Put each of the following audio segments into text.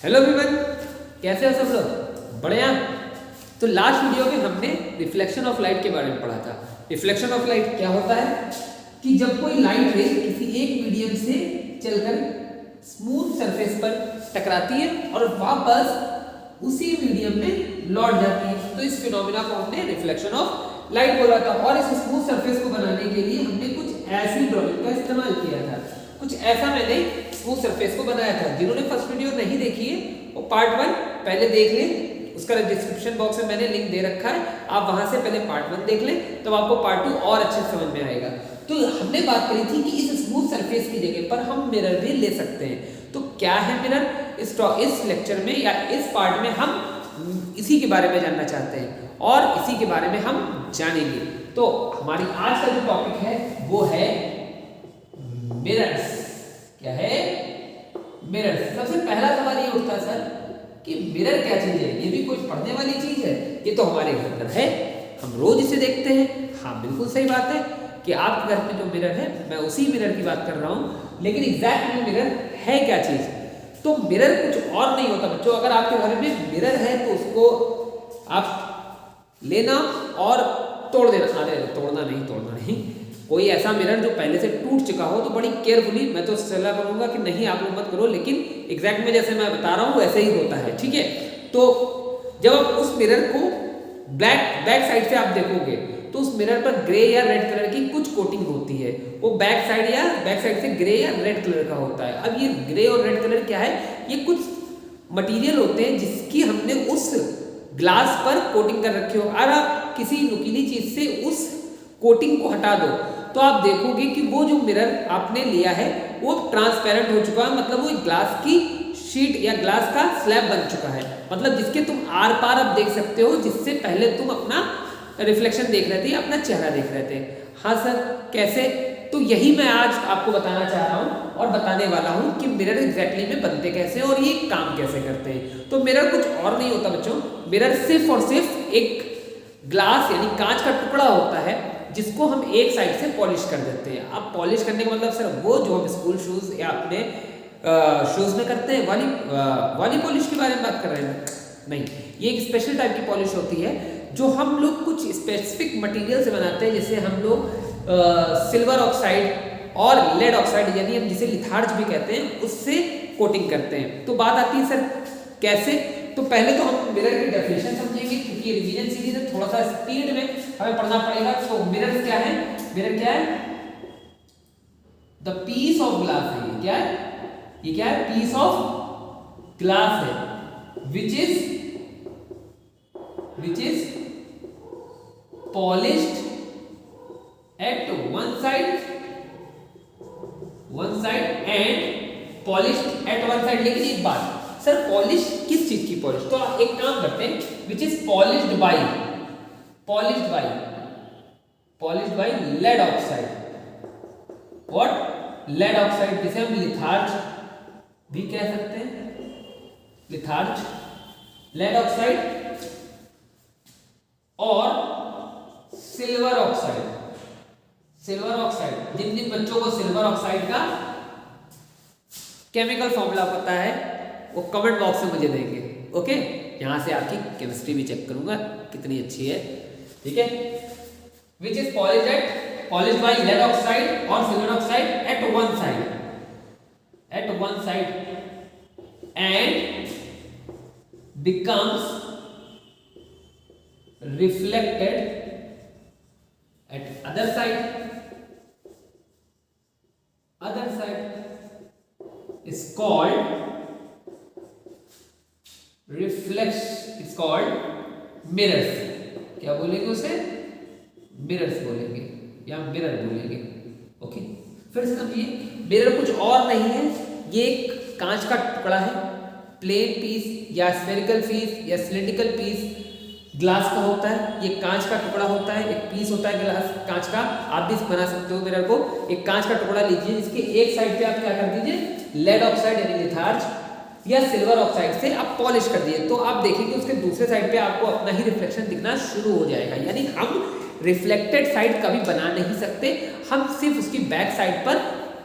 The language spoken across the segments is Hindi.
हेलो एवरीवन, कैसे हो सब लोग? बढ़िया। तो लास्ट वीडियो में हमने रिफ्लेक्शन ऑफ लाइट के बारे में पढ़ा था। रिफ्लेक्शन ऑफ लाइट क्या होता है कि जब कोई लाइट रे किसी एक मीडियम से चलकर स्मूथ सरफेस पर टकराती है और वापस उसी मीडियम में लौट जाती है, तो इस फिनोमेना को हमने रिफ्लेक्शन ऑफ लाइट बोला था। और इस स्मूथ सरफेस को बनाने के लिए हमने कुछ ऐसी ड्राइंग का इस्तेमाल किया था, कुछ ऐसा मैंने स्मूथ सरफेस को बनाया था। जिन्होंने फर्स्ट वीडियो नहीं देखी है वो पार्ट 1 पहले देख लें, उसका डिस्क्रिप्शन बॉक्स में मैंने लिंक दे रखा है, आप वहां से पहले पार्ट 1 देख लें, तब आपको पार्ट 2 और अच्छे समझ में आएगा। तो हमने बात करी थी कि इस स्मूथ सरफेस की जगह पर हम मिरर भी ले सकते हैं। तो क्या है मिरर? इस लेक्चर में या इस पार्ट में हम इसी के बारे में जानना चाहते हैं और इसी के बारे में हम जानेंगे। तो हमारी आज का जो टॉपिक है वो है मिरर्स। क्या है? मिरर्स। सबसे पहला सवाल ये उठता है सर कि मिरर क्या चीज है? ये भी कुछ पढ़ने वाली चीज है? ये तो हमारे घर पर है, हम रोज इसे देखते हैं। हाँ, बिल्कुल सही बात है कि आपके घर में जो मिरर है मैं उसी मिरर की बात कर रहा हूँ, लेकिन एग्जैक्ट में मिरर है क्या चीज? तो मिरर कुछ और नहीं होता बच्चों। अगर आपके घर में मिरर है तो उसको आप लेना और तोड़ देना। अरे तोड़ना नहीं, कोई ऐसा मिरर जो पहले से टूट चुका हो तो बड़ी केयरफुली, मैं तो सलाह करूंगा कि नहीं आप लोग मत करो, लेकिन एग्जैक्ट में जैसे मैं बता रहा हूँ वैसे ही होता है, ठीक है। तो जब आप उस मिरर को बैक साइड से आप देखोगे तो उस मिरर पर ग्रे या रेड कलर की कुछ कोटिंग होती है, वो बैक साइड से ग्रे या रेड कलर का होता है। अब ये ग्रे और रेड कलर क्या है? ये कुछ मटेरियल होते हैं जिसकी हमने उस ग्लास पर कोटिंग कर रखी हो। अगर आप किसी नुकीली चीज से उस कोटिंग को हटा दो तो आप देखोगे कि वो जो मिरर आपने लिया है वो ट्रांसपेरेंट हो चुका है, मतलब वो एक ग्लास की शीट या ग्लास का स्लैब बन चुका है, मतलब जिसके तुम आर पार अब देख सकते हो, जिससे पहले तुम अपना रिफ्लेक्शन देख रहे थे, अपना चेहरा देख रहे थे। हाँ सर, कैसे? तो यही मैं आज आपको बताना चाह रहा हूँ और बताने वाला हूँ कि मिरर एग्जैक्टली में बनते कैसे और ये काम कैसे करते हैं। तो मिरर कुछ और नहीं होता बच्चों, मिरर सिर्फ और सिर्फ एक ग्लास यानी कांच का टुकड़ा होता है जिसको हम एक साइड से पॉलिश कर देते हैं। अब पॉलिश करने का मतलब सर वो जो हम स्कूल शूज या अपने शूज में करते हैं वाली पॉलिश के बारे में बात कर रहे हैं? नहीं, ये एक स्पेशल टाइप की पॉलिश होती है जो हम लोग कुछ स्पेसिफिक मटेरियल से बनाते हैं, जैसे हम लोग सिल्वर ऑक्साइड और लेड ऑक्साइड यानी हम जिसे लिथार्ज भी कहते हैं उससे कोटिंग करते हैं। तो बात आती है सर कैसे? तो पहले तो हम मिरर की डेफिनेशन समझेंगे क्योंकि ये रिवीजन सीरीज है, थोड़ा सा स्पीड में हमें पढ़ना पड़ेगा। तो मिरर क्या है? मिरर क्या है? द पीस ऑफ ग्लास है। ये क्या है? ये क्या है? पीस ऑफ ग्लास है which is polished at one side and polished at one side. लेकिन एक बात सर, पॉलिश किस चीज की पॉलिश? तो आप एक काम करते हैं, which is polished by lead oxide. What? Lead oxide, जिसे हम लिथार्ज भी कह सकते हैं। लिथार्ज, लेड ऑक्साइड और सिल्वर ऑक्साइड। जिन जिन बच्चों को सिल्वर ऑक्साइड का केमिकल फॉर्मूला पता है वो कमेंट बॉक्स में मुझे देंगे। ओके, यहां से आपकी केमिस्ट्री भी चेक करूंगा कितनी अच्छी है, ठीक है। Which is polished by lead oxide और silver oxide at one side and becomes reflected at other side is called mirrors। क्या बोलेंगे उसे? मिरर्स बोलेंगे या मिरर बोलेंगे। ओके, फिर समझिए, मिरर कुछ और नहीं है, ये एक कांच का टुकड़ा है, प्लेन पीस या स्फेरिकल पीस या सिलिंड्रिकल पीस ग्लास का होता है। ये कांच का टुकड़ा होता है, एक पीस होता है ग्लास कांच का। आप भी बना सकते हो मिरर को। एक कांच का टुकड़ा लीजिए, जिसके एक साइड पे आप क्या कर दीजिए, लेड ऑक्साइड यानी लिथार्ज या सिल्वर ऑक्साइड से आप पॉलिश कर दिए, तो आप देखेंगे उसके दूसरे साइड पे आपको अपना ही रिफ्लेक्शन दिखना शुरू हो जाएगा। यानी हम रिफ्लेक्टेड साइड कभी बना नहीं सकते, हम सिर्फ उसकी बैक साइड पर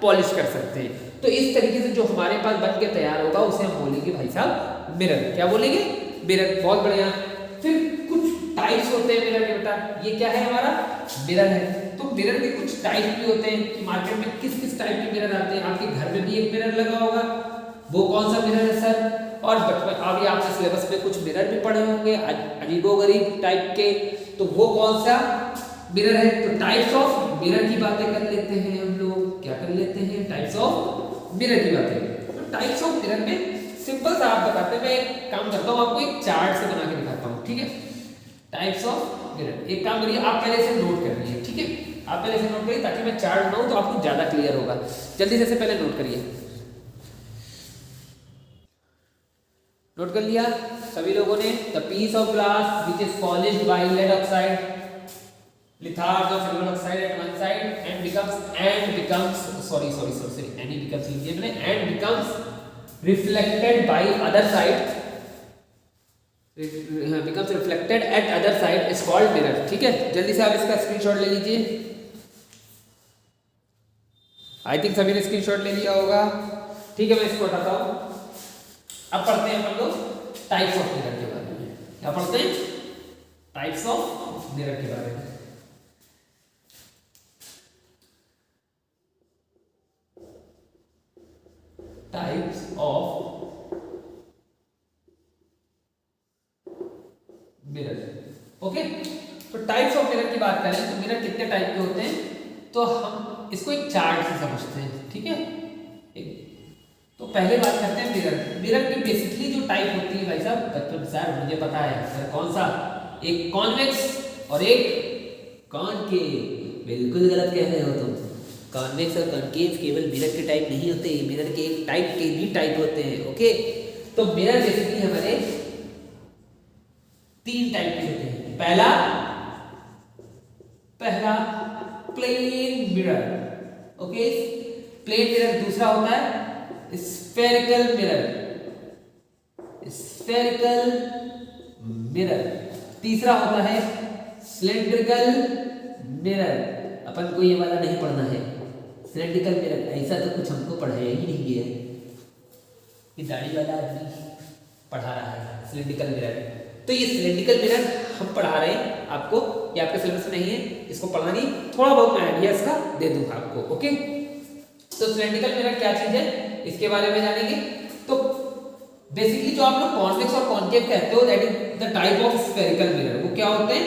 पॉलिश कर सकते हैं। तो इस तरीके से जो हमारे पास बन के तैयार होगा उसे हम बोलेंगे भाई साहब मिरर। क्या बोलेंगे? मिरर। बहुत बढ़िया। फिर कुछ टाइप्स होते हैं मिरर के बेटा। ये क्या है हमारा? मिरर है। तो मिरर के कुछ टाइप भी होते हैं कि मार्केट में किस किस टाइप के मिरर आते हैं। आपके घर में भी एक मिरर लगा होगा, वो कौन सा मिरर है सर? और बचपन अभी आपने सिलेबस में कुछ मिरर भी पढ़े होंगे अजीबोगरीब टाइप के, तो वो कौन सा मिरर है? तो टाइप्स ऑफ मिरर की बातें कर लेते हैं हम लोग। क्या कर लेते हैं? टाइप्स ऑफ मिरर की बातें। तो टाइप्स ऑफ मिरर में सिंपल सा आप बताते हैं, मैं एक काम करता हूँ आपको एक चार्ट से बना के दिखाता हूँ, ठीक है? Types of mirror. एक काम करिए, आप पहले से नोट कर लीजिए, ठीक है? आप पहले से नोट करिए ताकि मैं चार्ट बनाऊँ तो आपको ज्यादा क्लियर होगा। जल्दी से पहले नोट करिए। नोट कर लिया सभी लोगों ने? The piece of glass which is polished by lead oxide litharge of silver oxide at one side and becomes reflected by other side, becomes reflected at other side is called mirror। ठीक है, जल्दी से आप इसका स्क्रीनशॉट ले लीजिए। आई थिंक सभी ने स्क्रीनशॉट ले लिया होगा। ठीक है, मैं इसको हटाता हूँ। अब पढ़ते हैं हम लोग टाइप्स ऑफ मिरर के बारे में। क्या पढ़ते हैं? टाइप्स ऑफ मिरर के बारे में। Types of mirror. ओके, तो टाइप्स ऑफ मिरर की बात करें तो मिरर कितने टाइप के होते हैं, तो हम इसको एक चार्ट से समझते हैं। ठीक है, तो पहले बात करते हैं मिरर। मिरर की बेसिकली जो टाइप होती है भाई साहब, बच्चों सर मुझे पता है सर, कौन सा? एक कॉन्वेक्स और एक कॉनकेव। बिल्कुल गलत कह रहे हो तुम। कॉन्वेक्स और कॉनकेव केवल मिरर के टाइप नहीं होते, मिरर के एक टाइप के भी टाइप होते हैं। ओके, तो मिरर बेसिकली हमारे 3 टाइप के होते हैं। पहला plane mirror. Okay, plane mirror. दूसरा होता है स्फेरिकल मिरर। तीसरा होता है सिलेंड्रिकल मिरर। अपन को ये वाला नहीं पढ़ना है, सिलेंड्रिकल मिरर। ऐसा तो कुछ हमको पढ़ाया ही नहीं गया है, ये दाढ़ी वाला आदमी पढ़ा रहा है सिलेंड्रिकल मिरर। तो ये सिलेंड्रिकल मिरर हम पढ़ा रहे हैं आपको, ये आपके सिलेबस में नहीं है, इसको पढ़ानी थोड़ा बहुत मैं आइडिया इसका दे दूंगा आपको। ओके, तो सिलेंड्रिकल मिरर क्या चीज है इसके बारे में जानेंगे। तो बेसिकली जो आप लोग कॉन्वेक्स और कॉनकेव कहते हो, that is the type of spherical mirror. वो क्या होते हैं?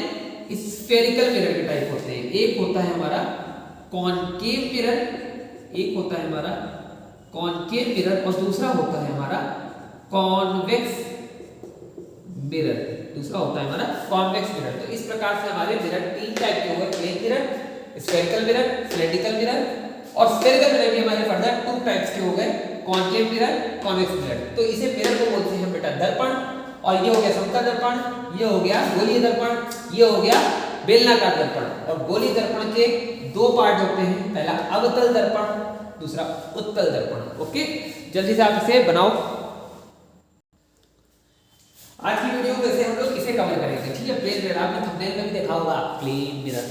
स्फेरिकल मिरर के टाइप होते हैं। एक होता है हमारा कॉनकेव मिरर, एक होता है हमारा कॉनकेव मिरर और दूसरा होता है हमारा कॉन्वेक्स मिरर। दूसरा होता है हमारा कॉन्वेक्स मिरर। तो इस प्रकार से हमारे मिरर 3 टाइप के हुए, plane mirror, spherical mirror, cylindrical mirror. और स्फेरिकल मिरर भी हमारे फर्दर 2 टाइप्स के हो गए, कॉनकेव मिरर, कॉन्वेक्स मिरर। तो इसे मिरर को बोलते हैं बेटा दर्पण। और ये हो गया समतल दर्पण, ये हो गया गोलीय दर्पण, ये हो गया बेलनाकार दर्पण। और गोलीय दर्पण के 2 पार्ट होते हैं, पहला अवतल दर्पण, दूसरा उत्तल दर्पण। ओके, जल्दी से आप इसे बनाओ। आज की वीडियो में वैसे हम लोग इसे कवर करेंगे। ठीक है, प्लेन मिरर आपने थंबनेल में भी देखा होगा, प्लेन मिरर।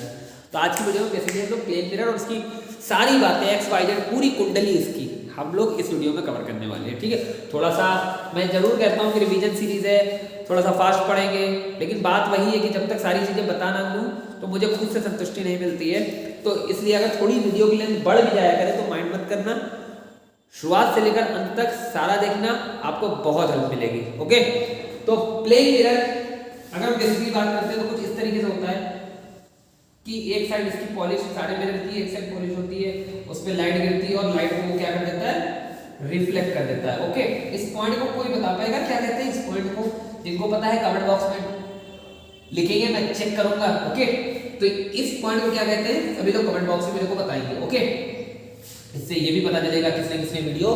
तो आज की वीडियो में बेसिकली हम लोग प्लेन मिरर और उसकी सारी बातें XYZ पूरी कुंडली इसकी हम लोग इस वीडियो में कवर करने वाले हैं। ठीक है, थोड़ा सा मैं जरूर कहता हूँ कि रिवीजन सीरीज है, थोड़ा सा फास्ट पढ़ेंगे, लेकिन बात वही है कि जब तक सारी चीज़ें बता ना दूँ तो मुझे खुद से संतुष्टि नहीं मिलती है। तो इसलिए अगर थोड़ी वीडियो की लेंथ बढ़ भी जाया करे तो माइंड मत करना, शुरुआत से लेकर अंत तक सारा देखना, आपको बहुत हेल्प मिलेगी। ओके, तो प्लेन मिरर अगर बेसिकली बात करते हैं तो कुछ इस तरीके से होता है कि एक साइड इसकी पॉलिश सारे मिरर की एक साइड पॉलिश होती है, उस पर लाइट गिरती है और लाइट को क्या कर देता है? रिफ्लेक्ट कर देता है। ओके, इस पॉइंट को कोई बता पाएगा क्या कहते हैं इस पॉइंट को? जिनको पता है कमेंट बॉक्स में लिखेंगे, मैं चेक करूंगा। ओके, तो इस पॉइंट को क्या कहते हैं सभी लोग कमेंट बॉक्स में मेरे को बताएंगे। ओके, इससे ये भी पता चलेगा किसने किसने वीडियो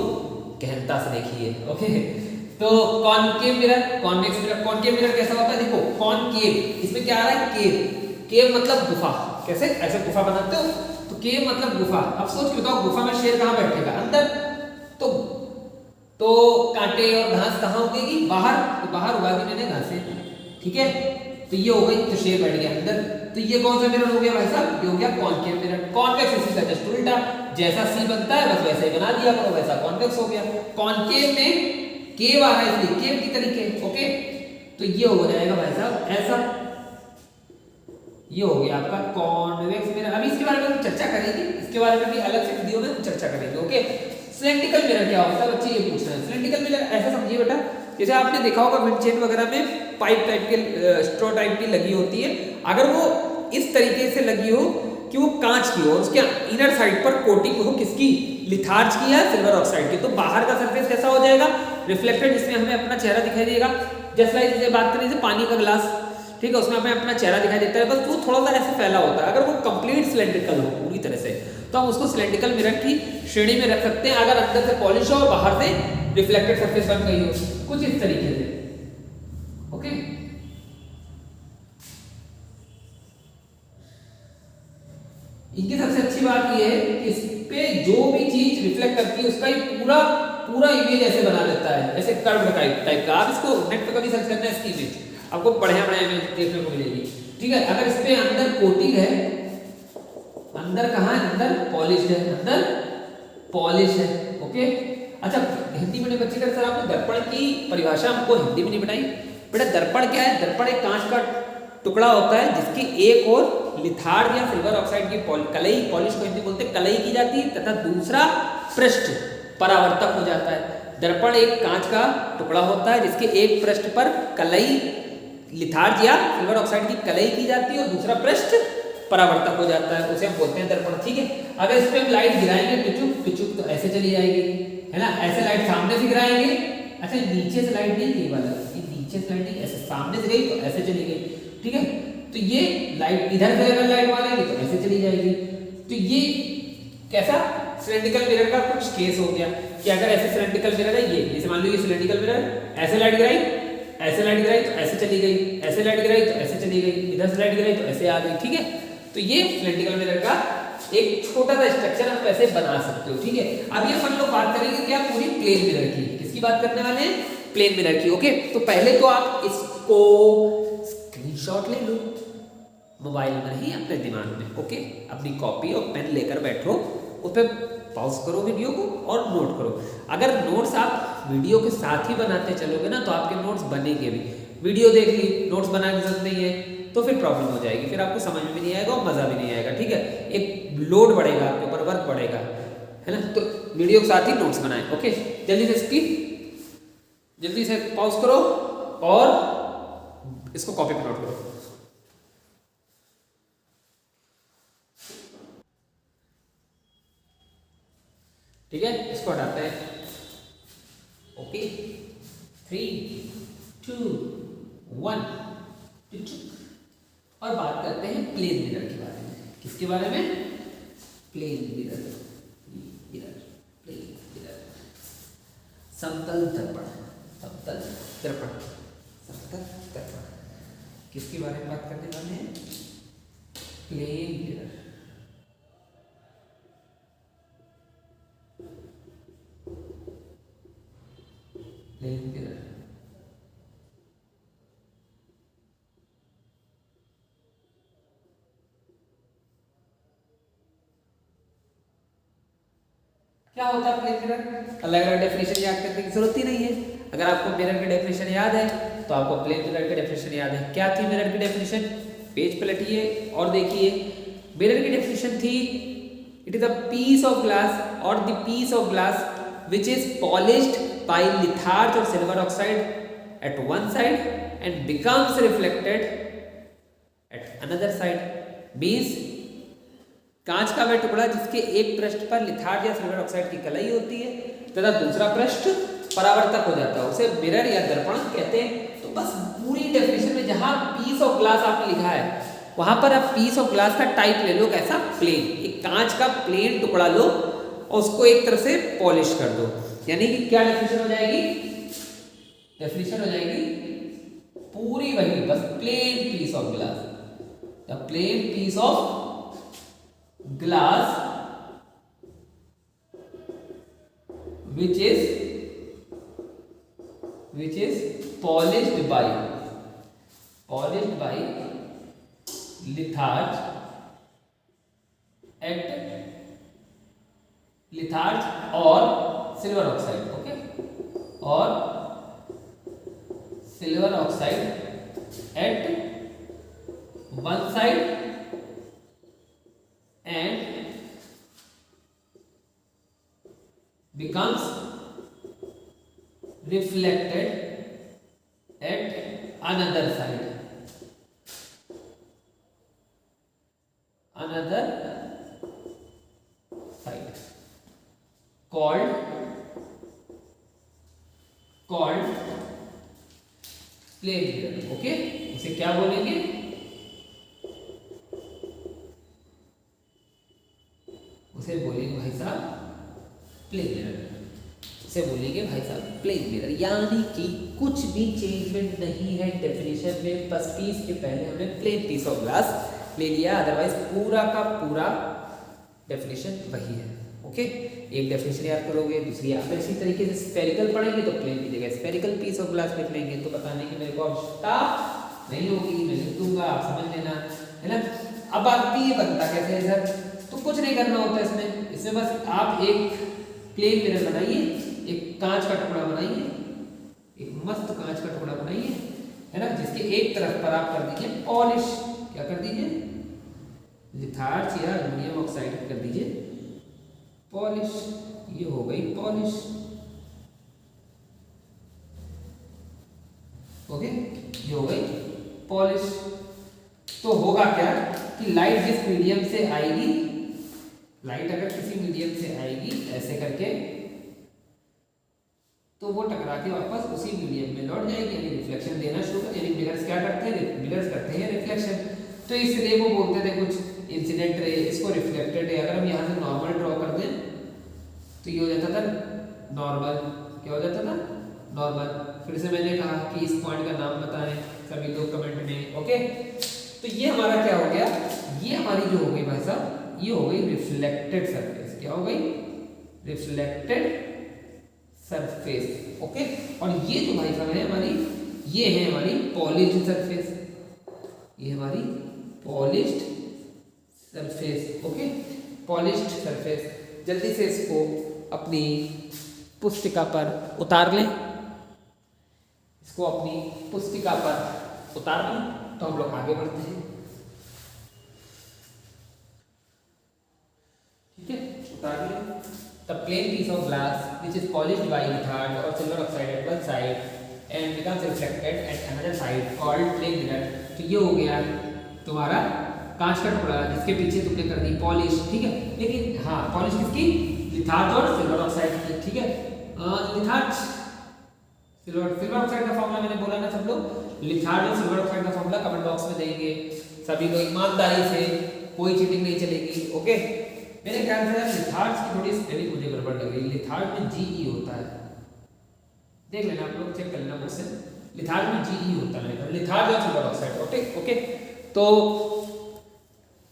गहनता से देखी है। ओके, तो concave mirror, convex mirror. Concave mirror कैसा होता है? देखो कॉनकेव, इसमें क्या आ रहा है? केव। केव मतलब गुफा। कैसे? ऐसे गुफा बनाते हो तो केव मतलब गुफा। अब सोच के बताओ गुफा में शेर कहाँ बैठेगा? अंदर। तो कांटे और घास कहाँ उगेगी? बाहर। तो बाहर उगा दी मैंने घासें। ठीक है, तो ये हो गई, तो शेर बैठ गया अंदर। तो ये कौन सा मिरर हो गया भाई साहब, ये हो गया कॉनकेव मिरर। कॉन्वेक्स इसी का जस्ट उल्टा, जैसा सी बनता है बस वैसा ही बना दिया करो, वैसा कॉन्वेक्स हो गया। कॉनकेव में केव आ रहा है इसलिए केव की तरीके, ओके। तो ये हो जाएगा भाई साहब ऐसा, ये हो गया आपका कॉन्वेक्स मिरर। अभी इसके बारे में हम चर्चा करेंगे, इसके बारे में भी अलग से वीडियो में हम चर्चा करेंगे, ओके। सिलेंड्रिकल मिरर क्या होता है बच्चे, ये पूछ रहे हैं। सिलेंड्रिकल मिरर ऐसा समझिए बेटा, जैसे आपने देखा होगा विंडचेन वगैरह में पाइप टाइप के स्ट्रॉ टाइप की लगी होती है, अगर वो इस तरीके से लगी हो कि वो कांच की हो, उसके इनर साइड पर कोटिंग हो किसकी, लिथार्ज की या सिल्वर ऑक्साइड की, तो बाहर का सरफेस कैसा हो जाएगा, रिफ्लेक्टेड, जिसमें हमें अपना चेहरा दिखाई देगा। जस्ट लाइक जैसे बात करें जैसे पानी का ग्लास, ठीक है, उसमें हमें अपना चेहरा दिखाई देता है, बस वो थोड़ा सा ऐसे फैला होता है। अगर वो कंप्लीट सिलेंड्रिकल हो पूरी तरह से, तो हम उसको सिलेंड्रिकल मिरर की श्रेणी में रख सकते हैं, अगर अंदर से पॉलिश हो और बाहर से रिफ्लेक्टेड सरफेस बन गई हो, कुछ इस तरीके से, ओके। इनकी सबसे अच्छी बात यह है कि इस पे जो भी चीज रिफ्लेक्ट करती है उसका ही पूरा पूरा इमेज ऐसे बना देता है, ऐसे कर्व टाइप का। आप इसको नेट पे कभी सर्च करना है इसकी इमेज, आपको बढ़िया बढ़िया इमेज देखने को मिलेगी, ठीक है। अगर इस पे अंदर कोटिंग है, अंदर कहाँ है, अंदर पॉलिश है, अंदर पॉलिश है, ओके। अच्छा, हिंदी मीडियम बच्चे का सर आपने दर्पण की परिभाषा हमको हिंदी में नहीं बताई बेटा। दर्पण क्या है, दर्पण एक कांच का टुकड़ा होता है जिसकी एक ओर लिथार्ज या सिल्वर ऑक्साइड की कलई, पॉलिश को हिंदी बोलते हैं, कलई की जाती है, तथा दूसरा पृष्ठ परावर्तक हो जाता है। दर्पण एक कांच का टुकड़ा होता है जिसके एक पृष्ठ पर कलई, लिथार्ज या सिल्वर ऑक्साइड की कलई की जाती है और दूसरा पृष्ठ परावर्तक हो जाता है, उसे हम बोलते हैं दर्पण, ठीक है। अगर इस पे हम लाइट गिराएंगे पिचुक पिचुक तो ऐसे चली जाएगी, है ना, ऐसे लाइट सामने से गिराएंगे, अच्छा नीचे से लाइट नहीं, ये वाला ये नीचे से लाइट नहीं, ऐसे सामने से गई तो ऐसे चली गई, ठीक है। तो ये लाइट इधर से अगर लाइट मारेंगे तो ऐसे चली जाएगी। तो ये कैसा सिलेंड्रिकल मिरर का कुछ केस हो गया कि अगर ऐसे सिलेंड्रिकल मिरर है, ये जैसे मान लो ये सिलेंड्रिकल मिरर, ऐसे लाइट गिराई, ऐसे लाइट गिराई तो ऐसे चली गई, ऐसे लाइट गिराई तो ऐसे चली गई, इधर से लाइट गिराई तो ऐसे आ गई, ठीक है। तो ये सिलेंड्रिकल मिरर का एक छोटा सा स्ट्रक्चर आप ऐसे बना सकते हो, ठीक है। अब ये हम लोग बात करेंगे क्या, पूरी प्लेन मिरर की। किसकी बात करने वाले हैं, प्लेन मिरर की, ओके। तो पहले तो आप इसको स्क्रीनशॉट ले लो मोबाइल में ही अपने दिमाग में, ओके। अपनी कॉपी और पेन लेकर बैठो, उस पर पॉज करो वीडियो को और नोट करो। अगर नोट्स आप वीडियो के साथ ही बनाते चलोगे ना तो आपके नोट्स बनेंगे भी। वीडियो देख ली, नोट्स बनाने की जरूरत नहीं है तो फिर प्रॉब्लम हो जाएगी, फिर आपको समझ में भी नहीं आएगा और मज़ा भी नहीं आएगा, ठीक है। एक लोड बढ़ेगा आपके ऊपर, वर्क बढ़ेगा, है ना। तो वीडियो के साथ ही नोट्स बनाएं, ओके। जल्दी से इसकी जल्दी से पॉज करो और इसको कॉपी पे नोट करो। ठीक है, इसको हटाते हैं, ओके। 3, 2, 1 और बात करते हैं प्लेन मिरर के बारे में। किसके बारे में, plane mirror, mirror, plane mirror, समतल दर्पण, समतल दर्पण, समतल दर्पण। किसके बारे में बात करने वाले हैं, प्लेन मिरर। प्लेन मिरर क्या होता है, प्लेन मिरर अलग अलग डेफिनेशन याद करने की जरूरत ही नहीं है। अगर आपको मिरर की डेफिनेशन याद है तो आपको प्लेन मिरर की डेफिनेशन याद है। क्या थी मिरर की डेफिनेशन, पेज पलटिए और देखिए। मिरर की डेफिनेशन थी, it is a piece of glass और the piece of glass which is polished by litharge or silver oxide at one side and becomes reflected at another side। means कांच का वह टुकड़ा जिसके एक पृष्ठ पर लिथार्ज या सिल्वर ऑक्साइड की कलई होती है तथा दूसरा पृष्ठ परावर्तक हो जाता है, उसे मिरर या दर्पण कहते हैं। तो बस पूरी डेफिनेशन में जहां पीस ऑफ ग्लास आपने लिखा है वहां पर आप पीस ऑफ ग्लास का टाइप ले लो, कैसा, प्लेन। एक कांच का प्लेन टुकड़ा लो और उसको एक तरह से पॉलिश कर दो, यानी कि क्या डेफिनेशन हो जाएगी, डेफिनेशन हो जाएगी पूरी वही, बस plane piece of glass, the plane piece of glass which is polished by litharge at litharge और सिल्वर ऑक्साइड, ओके, और silver oxide at one side and becomes reflected at another side, called plane mirror, okay, इसे क्या बोलेंगे? उसे बोलेंगे भाई साहब प्लेन मिरर, इसे बोलेंगे भाई साहब प्लेन मिरर। यानी कि कुछ भी चेंजमेंट नहीं है डेफिनेशन में, बस पीस के पहले हमने प्लेन पीस ऑफ ग्लास ले लिया, अदरवाइज पूरा का पूरा डेफिनेशन वही है, ओके। एक डेफिनेशन याद करोगे, दूसरी अगर इसी तरीके से स्फेरिकल पढ़ेंगे तो प्लेन की जगह स्फेरिकल पीस ऑफ ग्लास लिख लेंगे, तो बताने की मेरे को आवश्यकता नहीं होगी, मैं लिख दूंगा, आप समझ लेना, है ना। अब बात ये बनता कैसे है सर, तो कुछ नहीं करना होता इसमें बस आप एक प्लेन मिरर बनाइए, एक कांच का टुकड़ा बनाइए, एक मस्त कांच का टुकड़ा बनाइए, है ना, जिसके एक तरफ पर आप कर दीजिए पॉलिश, क्या कर दीजिए, लिथार्ज या एल्युमिनियम ऑक्साइड कर दीजिए पॉलिश, ये हो गई पॉलिश, ओके, ये हो गई पॉलिश। तो होगा क्या कि लाइट जिस मीडियम से आएगी, लाइट अगर किसी मीडियम से आएगी ऐसे करके, तो वो टकरा के वापस उसी मीडियम में लौट जाएगी, यानी रिफ्लेक्शन देना शुरू कर, यानी मिरर्स क्या करते हैं, मिरर्स करते हैं रिफ्लेक्शन। तो इसलिए वो बोलते थे कुछ इंसिडेंट रे, इसको रिफ्लेक्टेड रे। अगर हम यहाँ से नॉर्मल ड्रॉ कर दें तो ये हो जाता था नॉर्मल, क्या हो जाता था नॉर्मल। फिर से मैंने कहा कि इस पॉइंट का नाम बताएं सभी लोग कमेंट में, ओके। तो ये हमारा क्या हो गया, ये हमारी जो हो गई भाई साहब, ये हो गई रिफ्लेक्टेड सरफेस, क्या हो गई, रिफ्लेक्टेड सरफेस, ओके। और ये जो भाई साहब है हमारी, ये है हमारी पॉलिश्ड सरफेस, ये हमारी polished surface, okay, polished surface. जल्दी से इसको अपनी पुस्तिका पर उतार लें, इसको अपनी पुस्तिका पर उतार लें, तो हम लोग आगे बढ़ते हैं, ठीक है, उतार लें। The plain piece of glass which is polished by lithard or silver oxide at one side and becomes reflected at another side called plane mirror। तो ये हो गया तुम्हारा कांच का टुकड़ा जिसके पीछे तुमने कर दी पॉलिश, ठीक है। लेकिन हाँ, पॉलिश किसकी, लिथार्ज और सिल्वर ऑक्साइड की, ठीक है। लिथार्ज सिल्वर ऑक्साइड का फॉर्मूला मैंने बोला ना सब लोग, लिथार्ज और सिल्वर ऑक्साइड का फॉर्मूला कमेंट बॉक्स में देंगे सभी लोग ईमानदारी से, कोई चीटिंग नहीं चलेगी, ओके। मेरे ख्याल से लिथार्ज की थोड़ी स्पेलिंग मुझे गड़बड़ लग रही है, लिथार्ज में जीई होता है, देख लेना आप लोग, चेक कर लेना मुझसे, लिथार्ज में जीई होता है, लिथार्ज और सिल्वर ऑक्साइड, ओके। तो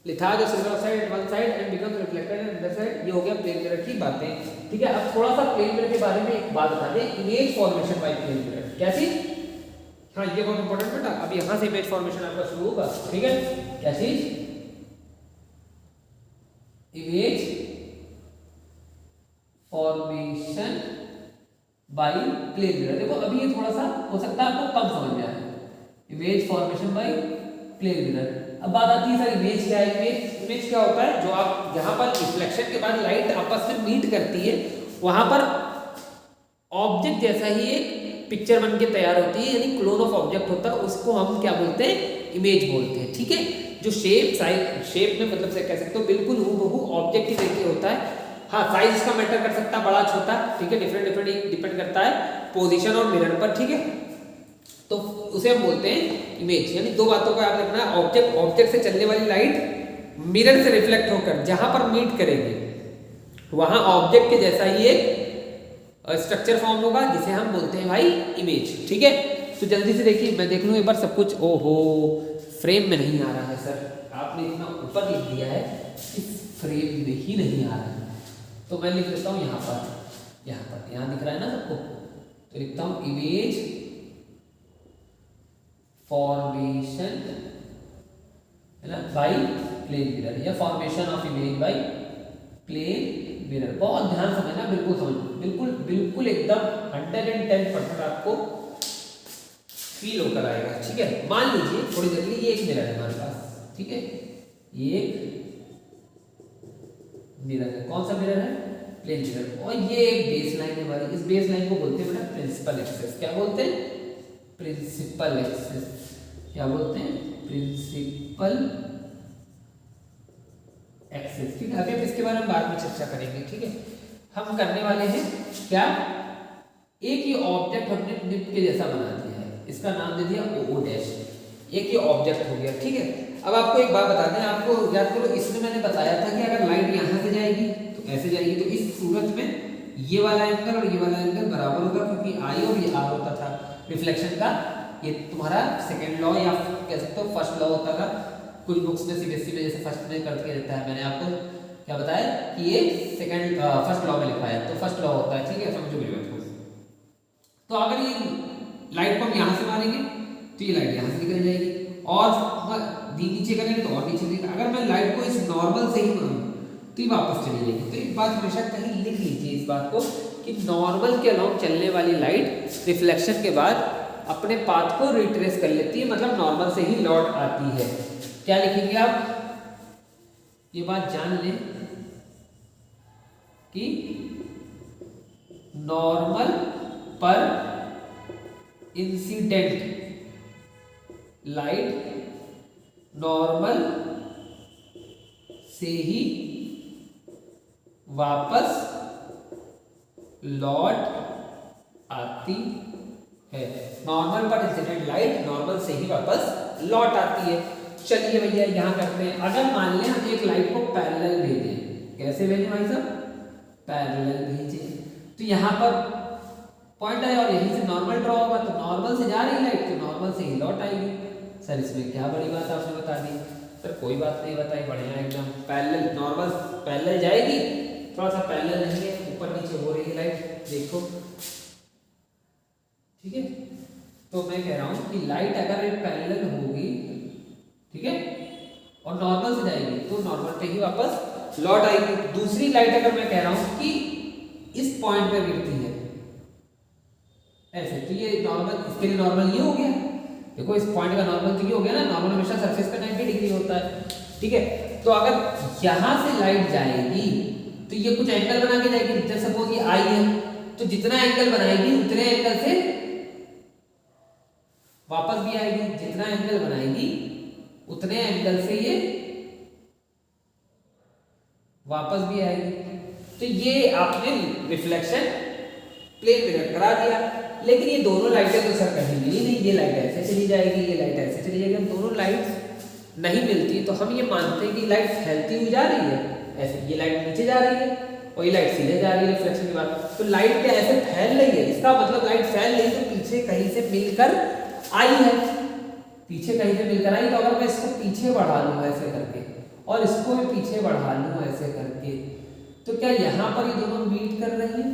लिथार्ज और silver oxide at one side and becomes reflected at other side, ये हो गया प्लेन मिरर की बातें, ठीक है। अब थोड़ा सा प्लेन मिरर के बारे में एक बात बता दें, image formation by plane mirror, क्या चीज, हाँ ये बहुत इंपॉर्टेंट बेटा, अब यहाँ से इमेज फॉर्मेशन आपका शुरू होगा, ठीक है। क्या चीज, image formation by plane mirror. देखो अभी ये थोड़ा सा हो सकता है आपको कम समझ में आए, image formation by plane mirror. अब बात आती है सर इमेज क्या है, इमेज क्या होता है, जो आप जहां पर रिफ्लेक्शन के बाद लाइट आपस में मीट करती है, वहां पर ऑब्जेक्ट जैसा ही एक पिक्चर बन के तैयार होती है, यानी क्लोन ऑफ ऑब्जेक्ट होता है, उसको हम क्या बोलते हैं, इमेज बोलते हैं, ठीक है। जो शेप में मतलब से कह सकते हो बिल्कुल हूबहू ऑब्जेक्ट ही देखिए होता है, हाँ साइज इसका मैटर कर सकता है, बड़ा छोटा, ठीक है, डिफरेंट डिपेंड करता है पोजीशन और मिरर पर, ठीक है। तो उसे हम बोलते हैं इमेज। यानी दो बातों का याद रखना, ऑब्जेक्ट से चलने वाली लाइट मिरर से रिफ्लेक्ट होकर जहां पर मीट करेगी वहां ऑब्जेक्ट के जैसा ही एक स्ट्रक्चर फॉर्म होगा, जिसे हम बोलते हैं भाई इमेज, ठीक है। तो जल्दी से देखिए, मैं देख लूँ एक बार सब कुछ, ओहो फ्रेम में नहीं आ रहा है सर, आपने इतना ऊपर लिख दिया है, इस फ्रेम में ही नहीं आ रहा है, तो मैं लिख देता हूँ यहाँ पर दिख रहा है ना सबको, तो लिखता हूँ इमेज फॉर्मेशन है ना, बाई प्लेन मिरर या formation of image by plane mirror. बहुत ध्यान समझना, बिल्कुल समझ, बिल्कुल बिल्कुल एकदम 110% आपको फील होकर आएगा। ठीक है, मान लीजिए थोड़ी देर के लिए ये एक मिरर है हमारे पास, ठीक है, ये एक मिरर है। कौन सा मिरर है? Plane mirror. और ये एक बेस लाइन है हमारी, इस बेस लाइन को बोलते हैं बेटा प्रिंसिपल एक्सिस। क्या बोलते हैं? Principal axis. क्या बोलते हैं? Principal axis. ठीक है, अभी इसके बारे में बाद में चर्चा करेंगे। ठीक है, हम करने वाले हैं क्या, एक ये ऑब्जेक्ट हमने निप के जैसा बना दिया है, इसका नाम दे दिया ओ डैश। एक ये ऑब्जेक्ट हो गया। ठीक है, अब आपको एक बात बता दें, आपको याद करो इसमें मैंने बताया था कि अगर लाइट यहाँ से जाएगी तो ऐसे जाएगी, तो इस सूरत में ये वाला एंगल और ये वाला एंगल बराबर होगा, क्योंकि आई और ये आर होता था रिफ्लेक्शन का। ये तुम्हारा सेकेंड लॉ या कह सकते हो फर्स्ट लॉ होता था। कुछ बुक्स में सीबीएसई में जैसे फर्स्ट में करके देता है, मैंने आपको क्या बताया कि ये सेकेंड फर्स्ट लॉ में लिखा है, तो फर्स्ट लॉ होता है। ठीक है, समझो मेरी बात को। तो अगर ये लाइट को हम यहाँ से मारेंगे तो ये लाइट यहाँ से निकल जाएगी, और नीचे करेंगे तो और नीचे जाएगी। अगर मैं लाइट को इस नॉर्मल से ही मारूं तो ये वापस चली जाएगी। तो एक बात हमेशा कहीं लिख लीजिए इस बात को कि नॉर्मल के अलोंग चलने वाली लाइट रिफ्लेक्शन के बाद अपने पाथ को रिट्रेस कर लेती है, मतलब नॉर्मल से ही लौट आती है। क्या लिखेंगे आप? ये बात जान लें कि नॉर्मल पर इंसिडेंट लाइट नॉर्मल से ही वापस लौट आती है। नॉर्मल पर इंसिडेंट लाइट नॉर्मल से ही वापस लौट आती है। चलिए भैया यहां करते हैं, अगर मान लें हम एक लाइट को पैरेलल भेजें, कैसे भेजें भाई साहब? पैरेलल भेजें, तो यहां पर पॉइंट है और यहीं से नॉर्मल ड्रॉ होगा, तो नॉर्मल से जा रही लाइट तो नॉर्मल से ही लौट आएगी। सर इसमें क्या बड़ी बात आपने बता दी? सर कोई बात नहीं बताई, बढ़िया एकदम। पैरेलल नॉर्मल पैरेलल जाएगी, थोड़ा सा पैरेलल नहीं है, ऊपर नीचे हो रही है लाइट, देखो। ठीक है, तो मैं कह रहा हूं कि लाइट अगर एक पैरेलल होगी, ठीक है, और नॉर्मल से जाएगी तो नॉर्मल पे ही वापस लौट आएगी। दूसरी लाइट अगर मैं कह रहा हूं कि इस पॉइंट पे गिरती है ऐसे, तो ये नॉर्मल, इसके लिए नॉर्मल ये हो गया। देखो इस पॉइंट का नॉर्मल तो ये हो गया ना, नॉर्मल हमेशा सरफेस पे 90 डिग्री होता है। ठीक है, तो अगर यहां से लाइट जाएगी तो ये कुछ एंगल बना के जाएगी। जैसे सपोज ये आई है, तो जितना एंगल बनाएगी उतने एंगल से वापस भी आएगी, जितना एंगल बनाएगी उतने एंगल से ये वापस भी आएगी। तो ये आपने रिफ्लेक्शन प्लेन मिरर करा दिया। लेकिन ये दोनों लाइटें तो सर कहीं मिली नहीं, ये लाइट ऐसे चली जाएगी, ये लाइट ऐसे चली जाएगी। हम दोनों लाइट नहीं मिलती तो हम ये मानते हैं कि लाइट फैलती हुई जा रही है ऐसे, ये लाइट नीचे जा रही है और ये लाइट सीधे जा रही है रिफ्लेक्शन के बाद। तो लाइट क्या ऐसे फैल रही है, इसका मतलब लाइट फैल रही है तो पीछे कहीं से मिलकर आई है, पीछे कहीं से मिलकर आई। तो अगर मैं इसको पीछे बढ़ा लूँ ऐसे करके और इसको भी पीछे बढ़ा लूँ ऐसे करके, तो क्या यहाँ पर ये दोनों मीट कर रही है?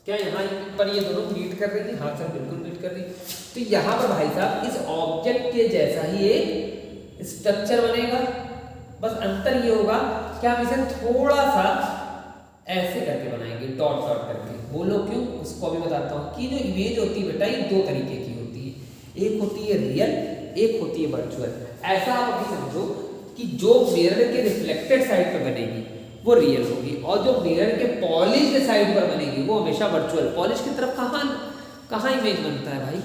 क्या यहाँ पर ये दोनों मीट कर रही है? हाँ सर बिल्कुल मीट कर रही है। तो यहाँ पर भाई साहब इस ऑब्जेक्ट के जैसा ही एक स्ट्रक्चर बनेगा, बस अंतर ये होगा कि हम इसे थोड़ा सा ऐसे करके बनाएंगे, डॉट डॉट करके। बोलो क्यों, उसको अभी बताता हूँ। कि जो इमेज होती है बेटा ये दो तरीके की होती है, एक होती है रियल, एक होती है वर्चुअल। ऐसा आप अभी समझो कि जो मिरर के रिफ्लेक्टेड साइड पर बनेगी वो रियल होगी, और जो मिरर के पॉलिश्ड साइड पर बनेगी वो हमेशा वर्चुअल। पॉलिश की तरफ कहाँ इमेज बनता है भाई?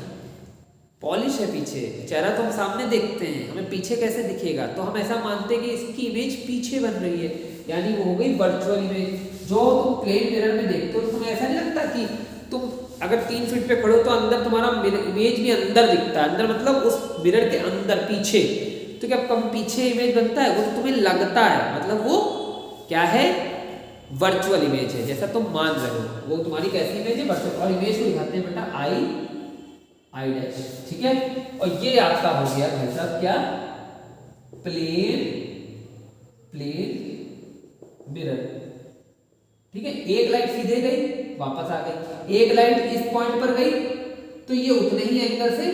पॉलिश है पीछे, चेहरा तो हम सामने देखते हैं, हमें पीछे कैसे दिखेगा? तो हम ऐसा मानते हैं कि इसकी इमेज पीछे बन रही है, यानी वो हो गई वर्चुअल इमेज। जो तुम प्लेन मिरर में देखते हो तो तुम्हें ऐसा नहीं लगता कि तुम अगर 3 फीट पे खड़े हो तो अंदर तुम्हारा इमेज भी अंदर दिखता है, अंदर मतलब उस मिरर के अंदर पीछे। तो क्या कम पीछे इमेज बनता है? वो तो तुम्हें लगता है, मतलब वो क्या है? वर्चुअल इमेज है, जैसा तुम मान रहे हो। वो तुम्हारी कैसी इमेज है? वर्चुअल। और इमेज को दिखाते हैं बेटा आई डैश, ठीक है। और ये आपका हो गया भाई साहब क्या? प्लेन मिरर, ठीक है। एक लाइट सीधे गई वापस आ गई, एक लाइट इस पॉइंट पर गई तो ये उतने ही एंगल से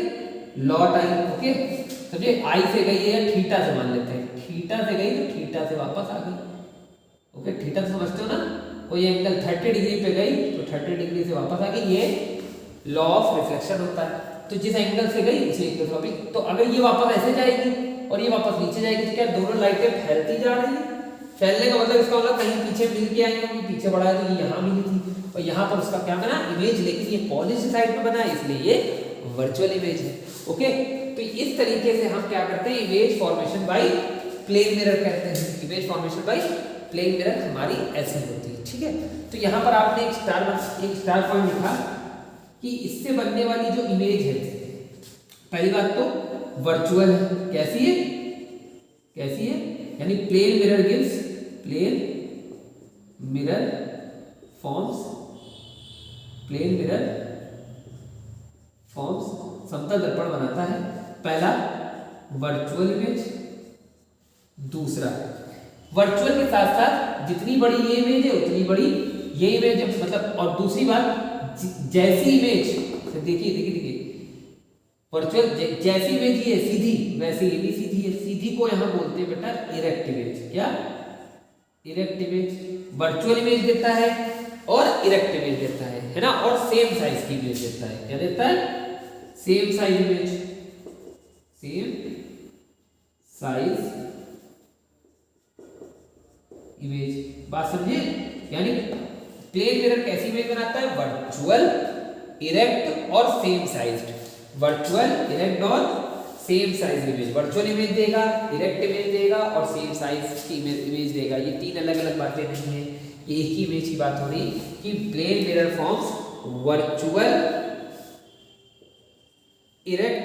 लौट आई। ओके, समझे, आई से गई है या थीटा से मान लेते हैं, थीटा से गई तो थीटा से वापस आ गई। ओके, थीटा समझते हो ना, कोई एंगल 30 डिग्री पे गई तो 30 डिग्री से वापस आ गई, ये लॉ ऑफ रिफ्लेक्शन होता है। तो जिस एंगल से गई उसी एंगल से, तो अगर ये वापस ऐसे जाएगी और ये वापस नीचे जाएगी तो क्या दोनों लाइटें फैलती जा रही है। फैलने का मतलब इसका मतलब कहीं पीछे मिल के आई होगी, पीछे बढ़ा है तो ये यहाँ मिली थी और यहाँ पर उसका क्या बना इमेज, लेकिन ये पॉजिटिव साइड में बना है इसलिए ये वर्चुअल इमेज है। ओके, तो इस तरीके से हम क्या करते हैं, image formation by plane mirror कहते हैं। Image formation by plane mirror हमारी ऐसी होती है। ठीक है, तो यहाँ पर आपने एक स्टार पॉइंट लिखा कि इससे बनने वाली जो इमेज है, पहली बात तो वर्चुअल है। कैसी है, कैसी है, यानी plane mirror gives, plane mirror forms, plane mirror forms समतल दर्पण बनाता है। पहला वर्चुअल इमेज, दूसरा वर्चुअल के साथ साथ जितनी बड़ी ये इमेज है उतनी बड़ी ये इमेज है, मतलब। और दूसरी बात, जैसी इमेज देखिए देखिए देखिए, वर्चुअल जैसी इमेज ये सीधी वैसी ये भी सीधी है। सीधी को यहाँ बोलते हैं बेटा इरेक्ट इमेज। क्या, इरेक्ट इमेज। वर्चुअल इमेज देता है और इरेक्ट इमेज देता है ना, और सेम साइज की इमेज देता है। क्या देता है, same size image, same size image. बात समझिए, यानी प्लेन मिरर कैसी इमेज बनाता है, वर्चुअल, इरेक्ट और सेम साइज्ड। वर्चुअल, इरेक्ट और same size image. Virtual image देगा, इरेक्ट इमेज देगा और सेम साइज की इमेज देगा। ये तीन अलग अलग बातें नहीं है, ये एक ही इमेज की बात हो रही कि plane mirror forms virtual, erect,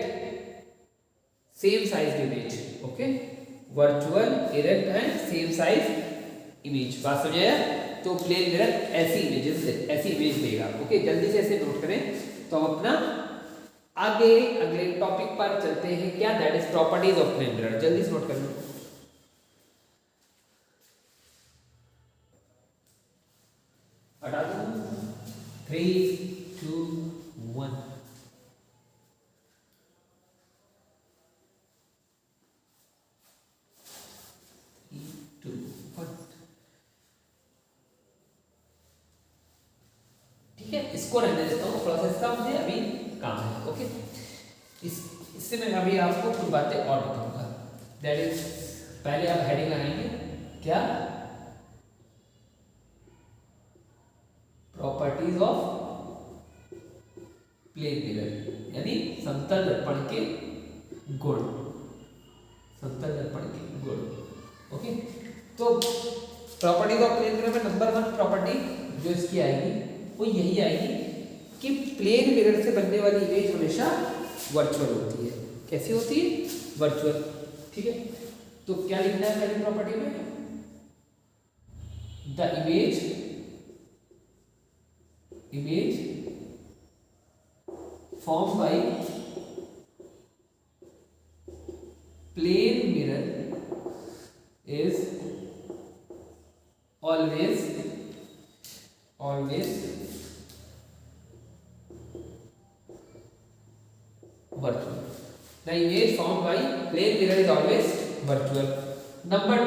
same size image. Okay, virtual, erect and same size image. बात समझाया। तो प्लेन मिरर ऐसी इमेजेस, ऐसी इमेज देगा। ओके, जल्दी से ऐसे नोट करें। तो हम अपना आगे अगले टॉपिक पर चलते हैं, क्या, that is properties of plane mirror. जल्दी से नोट कर लो। हटा दो, 3, 2, 1। ठीक है, इसको रहने देता हूँ, थोड़ा सा इसका मुझे अभी काम है। ओके, इससे मैं अभी आपको कुछ बातें और बताऊंगा। दैट इज, पहले आप हेडिंग लगाएंगे, क्या, प्रॉपर्टीज ऑफ प्लेन मिरर, यानी समतल दर्पण के गुण, समतल दर्पण के गुण। ओके, तो प्रॉपर्टीज ऑफ प्लेन मिरर में नंबर 1 प्रॉपर्टी जो इसकी आएगी वो यही आएगी कि प्लेन मिरर से बनने वाली इमेज हमेशा वर्चुअल होती है। कैसी होती है, वर्चुअल। ठीक है, तो क्या लिखना है पहली प्रॉपर्टी में, the image form by plane mirror is always virtual. The image formed by plane mirror is always virtual. Number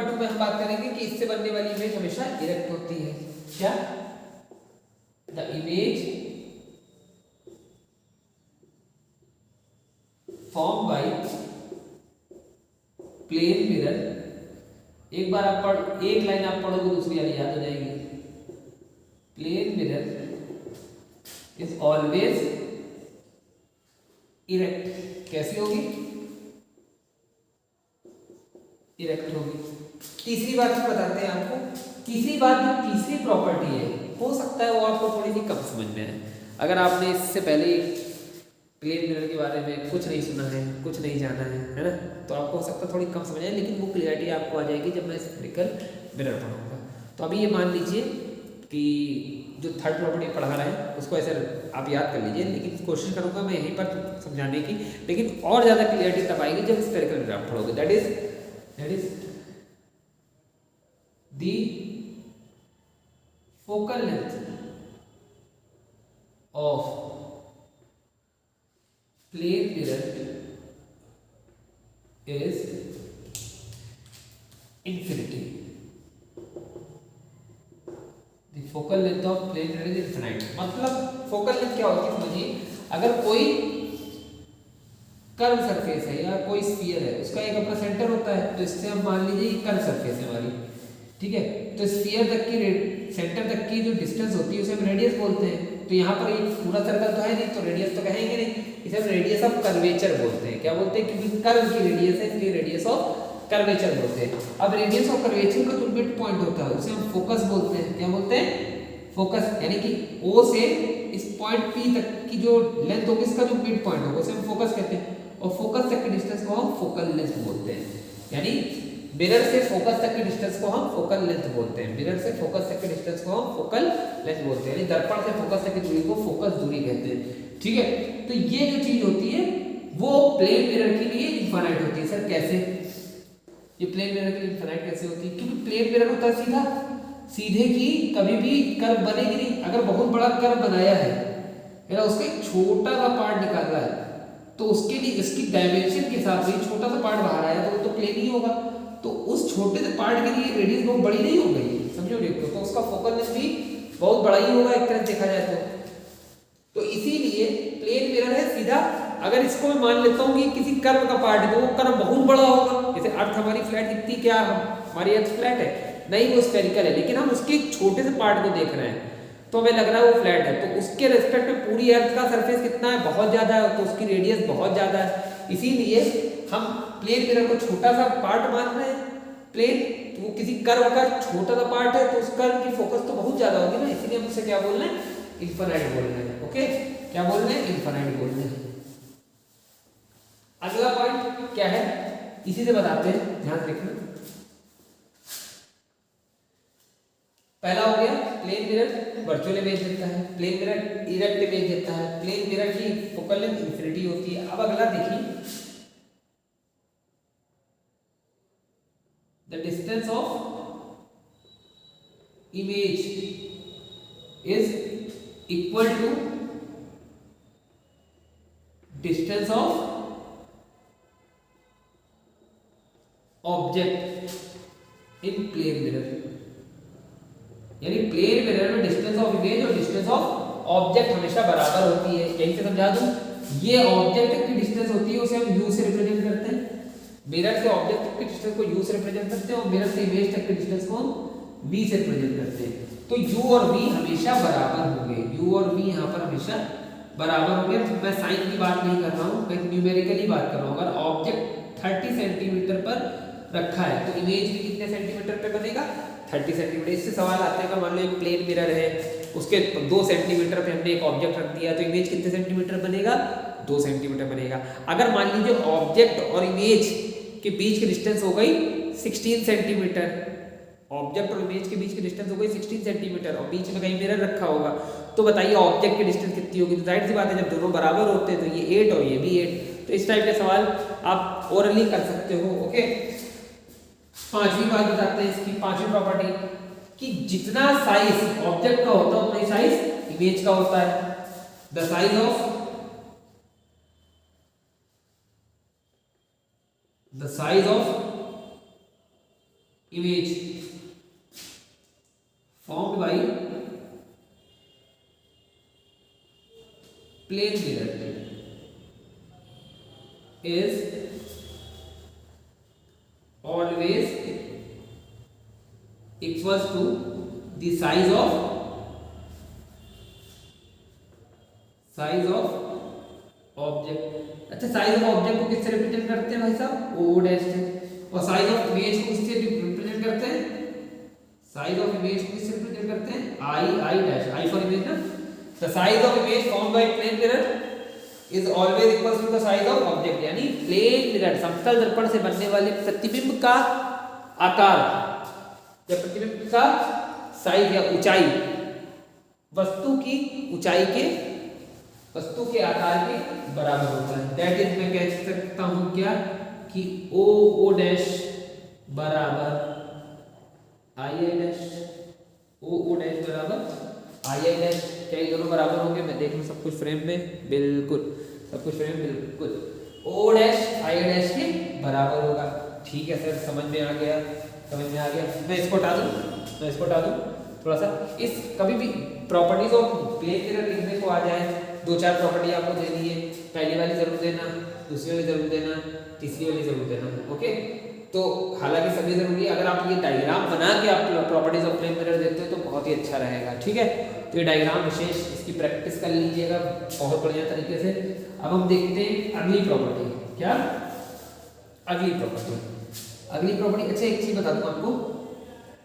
two में हम बात करेंगे कि इससे बनने वाली इमेज हमेशा इरेक्ट होती है। क्या, the image form by plane mirror, एक बार आप पढ़, एक लाइन आप पढ़ोगे दूसरी वाली याद हो जाएगी। Plane mirror is always erect. कैसी होगी, इरेक्ट होगी। तीसरी बात हम बताते हैं आपको। तीसरी बात, जो तीसरी प्रॉपर्टी है, हो सकता है वो आपको थोड़ी सी कम समझ में आए। अगर आपने इससे पहले प्लेन मिरर के बारे में कुछ नहीं सुना है, कुछ नहीं जाना है ना, तो आपको हो सकता है थोड़ी कम समझ आए, लेकिन वो क्लियरिटी आपको आ जाएगी जब मैं स्फेरिकल मिरर पढ़ाऊंगा। तो अभी ये मान लीजिए कि जो थर्ड प्रॉपर्टी पढ़ा रहे हैं उसको ऐसे आप याद कर लीजिए, लेकिन कोशिश करूंगा मैं यहीं पर समझाने की, लेकिन और ज़्यादा क्लियरिटी तब आएगी जब स्फेरिकल मिरर आप पढ़ोगे। That is the focal length of plane is infinity. The focal length of plane mirror is infinite. मतलब फोकल लेंथ क्या होती है समझिए, अगर कोई कर्व सरफेस है या कोई स्फीयर है, उसका एक अपना सेंटर होता है, तो इससे हम मान लीजिए कर्व सरफेस है हमारी, ठीक है। तो स्फीयर तक की सेंटर तक की जो डिस्टेंस होती है उसे हम रेडियस बोलते हैं। तो यहाँ पर ये पूरा सर्कल तो है नहीं, तो रेडियस तो कहेंगे नहीं, इसे हम रेडियस ऑफ कर्वेचर बोलते हैं। क्या बोलते हैं? क्योंकि कर्व की रेडियस है इसलिए रेडियस ऑफ कर्वेचर बोलते हैं। अब रेडियस ऑफ कर्वेचर का जो मिड पॉइंट होता है उसे हम फोकस बोलते हैं। क्या बोलते हैं? फोकस। यानी कि O से इस पॉइंट P तक की जो लेंथ होगी, इसका जो मिड पॉइंट होगा उसे हम फोकस कहते हैं। और फोकस तक के डिस्टेंस को हम फोकल लेंथ बोलते हैं। यानी मिरर से फोकस तक के डिस्टेंस को हम फोकल लेंथ बोलते हैं। मिरर से फोकस तक के डिस्टेंस को हम फोकल लेंथ बोलते हैं। यानी दर्पण से फोकस तक की दूरी को फोकस दूरी कहते हैं। ठीक है, तो ये जो चीज होती है वो प्लेन मिरर के लिए इनफाइनाइट होती है। सर कैसे? ये प्लेन मिरर के लिए इनफाइनाइट कैसे होती है? क्योंकि प्लेन मिरर होता है सीधा, सीधे की कभी भी कर्व बनेगी नहीं। अगर बहुत बड़ा कर्व बनाया है या उसका एक छोटा सा पार्ट निकालना है, तो उसके लिए इसकी डायमेंशन के हिसाब से छोटा सा पार्ट बाहर आया तो वो तो प्लेन ही होगा। तो उस छोटे से पार्ट के लिए रेडियस बहुत बड़ी नहीं हो गई, समझो देखो, तो उसका फोकल लेंथ भी बहुत बड़ा ही होगा एक तरह देखा जाए तो इसीलिए प्लेन मिरर है सीधा। अगर इसको मैं मान लेता हूँ कि किसी कर्व का पार्ट है तो वो कर्व बहुत बड़ा होगा। जैसे अर्थ हमारी फ्लैट दिखती, क्या हमारी अर्थ फ्लैट है? नहीं, वो स्फेरिकल है, लेकिन हम उसके छोटे से पार्ट को देख रहे हैं तो हमें लग रहा है वो फ्लैट है। तो उसके रेस्पेक्ट में पूरी अर्थ का सरफेस कितना है? बहुत ज़्यादा है, तो उसकी रेडियस बहुत ज़्यादा है। इसीलिए हम प्लेन मिरर को छोटा सा पार्ट मान रहे हैं। प्लेन तो वो किसी कर्व का छोटा सा पार्ट है, तो उस कर्व की फोकस तो बहुत ज़्यादा होगी ना, इसीलिए हम उसे क्या बोल रहे हैं? इनफाइनाइट बोल रहे हैं। ओके, क्या बोल रहे हैं? इनफाइनाइट बोल रहे हैं। अगला पॉइंट क्या है, इसी से बताते हैं, ध्यान रखना। पहला हो गया प्लेन मिरर वर्चुअल इमेज देता है, प्लेन मिरर इरेक्ट इमेज देता है, प्लेन मिरर की फोकल लेंथ इंफिनिटी होती है। अब अगला देखिए, the distance of image is equal to distance of object in plane mirror. यानी प्लेन मिरर में डिस्टेंस ऑफ इमेज और डिस्टेंस ऑफ ऑब्जेक्ट हमेशा बराबर होती है। यहीं से समझा दूं, ये ऑब्जेक्ट की डिस्टेंस होती है उसे हम u से रिप्रेजेंट करते हैं। मिरर से ऑब्जेक्ट की डिस्टेंस को u से रिप्रेजेंट करते हैं और मिरर से इमेज तक की डिस्टेंस को हम v से रिप्रेजेंट करते हैं। तो u और v हमेशा बराबर होंगे, u और v यहाँ पर हमेशा बराबर होंगे। मैं साइन की बात नहीं कर रहा हूँ, मैं न्यूमेरिकली बात कर रहा हूँ। अगर ऑब्जेक्ट 30 सेंटीमीटर पर रखा है तो इमेज भी कितने सेंटीमीटर पे बनेगा? 30 सेंटीमीटर। इससे सवाल आते हैं कि मान लो एक प्लेन मिरर है, उसके 2 सेंटीमीटर पे हमने एक ऑब्जेक्ट रख दिया तो इमेज कितने सेंटीमीटर बनेगा? 2 सेंटीमीटर बनेगा। अगर मान लीजिए ऑब्जेक्ट और इमेज के बीच की डिस्टेंस हो गई 16 सेंटीमीटर, ऑब्जेक्ट और इमेज के बीच की डिस्टेंस हो गई 16 सेंटीमीटर और बीच में कहीं मिरर रखा होगा, तो बताइए ऑब्जेक्ट की डिस्टेंस कितनी होगी? तो जाहिर सी बात है, जब दोनों बराबर होते हैं तो ये 8 और ये भी 8। तो इस टाइप के सवाल आप ओरली कर सकते हो। ओके, पांचवी बात बताते हैं इसकी, पांचवी प्रॉपर्टी कि जितना साइज ऑब्जेक्ट का होता है उतना ही साइज इमेज का होता है। The size of image formed by plane mirror is always equals to the size of object. अच्छा, साइज ऑफ ऑब्जेक्ट को किससे रिप्रेजेंट करते हैं भाई साहब? ओ डैश से। और साइज ऑफ इमेज को किससे रिप्रेजेंट करते हैं? साइज ऑफ इमेज को किससे रिप्रेजेंट करते हैं? I dash, I for image ना। The size of image formed by plane mirror is always equal to the size of object. यानी प्लेन मिरर समतल दर्पण से बनने वाले प्रतिबिंब का आकार या प्रतिबिंब का साइज या ऊंचाई वस्तु के आकार के बराबर होता है। दैट इज, मैं कह सकता हूं क्या कि ओ डैश बराबर आई डैश, ओ डैश बराबर आई डैश। क्या ये दोनों बराबर होंगे? मैं देख लूं सब कुछ फ्रेम में, बिल्कुल सब कुछ फ्रेम, बिल्कुल ओ डैश आई डैश के बराबर होगा। ठीक है सर, समझ में आ गया, समझ में आ गया। मैं इसको हटा दूं थोड़ा सा। इस कभी भी प्रॉपर्टीज ऑफ प्लेन मिरर लिखने को आ जाए, दो चार प्रॉपर्टी आपको देनी है, पहली वाली जरूर देना, दूसरी वाली जरूर देना, तीसरी वाली जरूर देना। ओके, तो हालांकि सभी जरूरी है। अगर आप ये डायग्राम बना के आप प्रॉपर्टीज ऑफ प्लेन मिरर देते हो तो बहुत ही अच्छा रहेगा। ठीक है, तो ये डायग्राम विशेष इसकी प्रैक्टिस कर लीजिएगा बहुत बढ़िया तरीके से। अब हम देखते हैं अगली प्रॉपर्टी। क्या अगली प्रॉपर्टी? अच्छा एक चीज बता दूं आपको,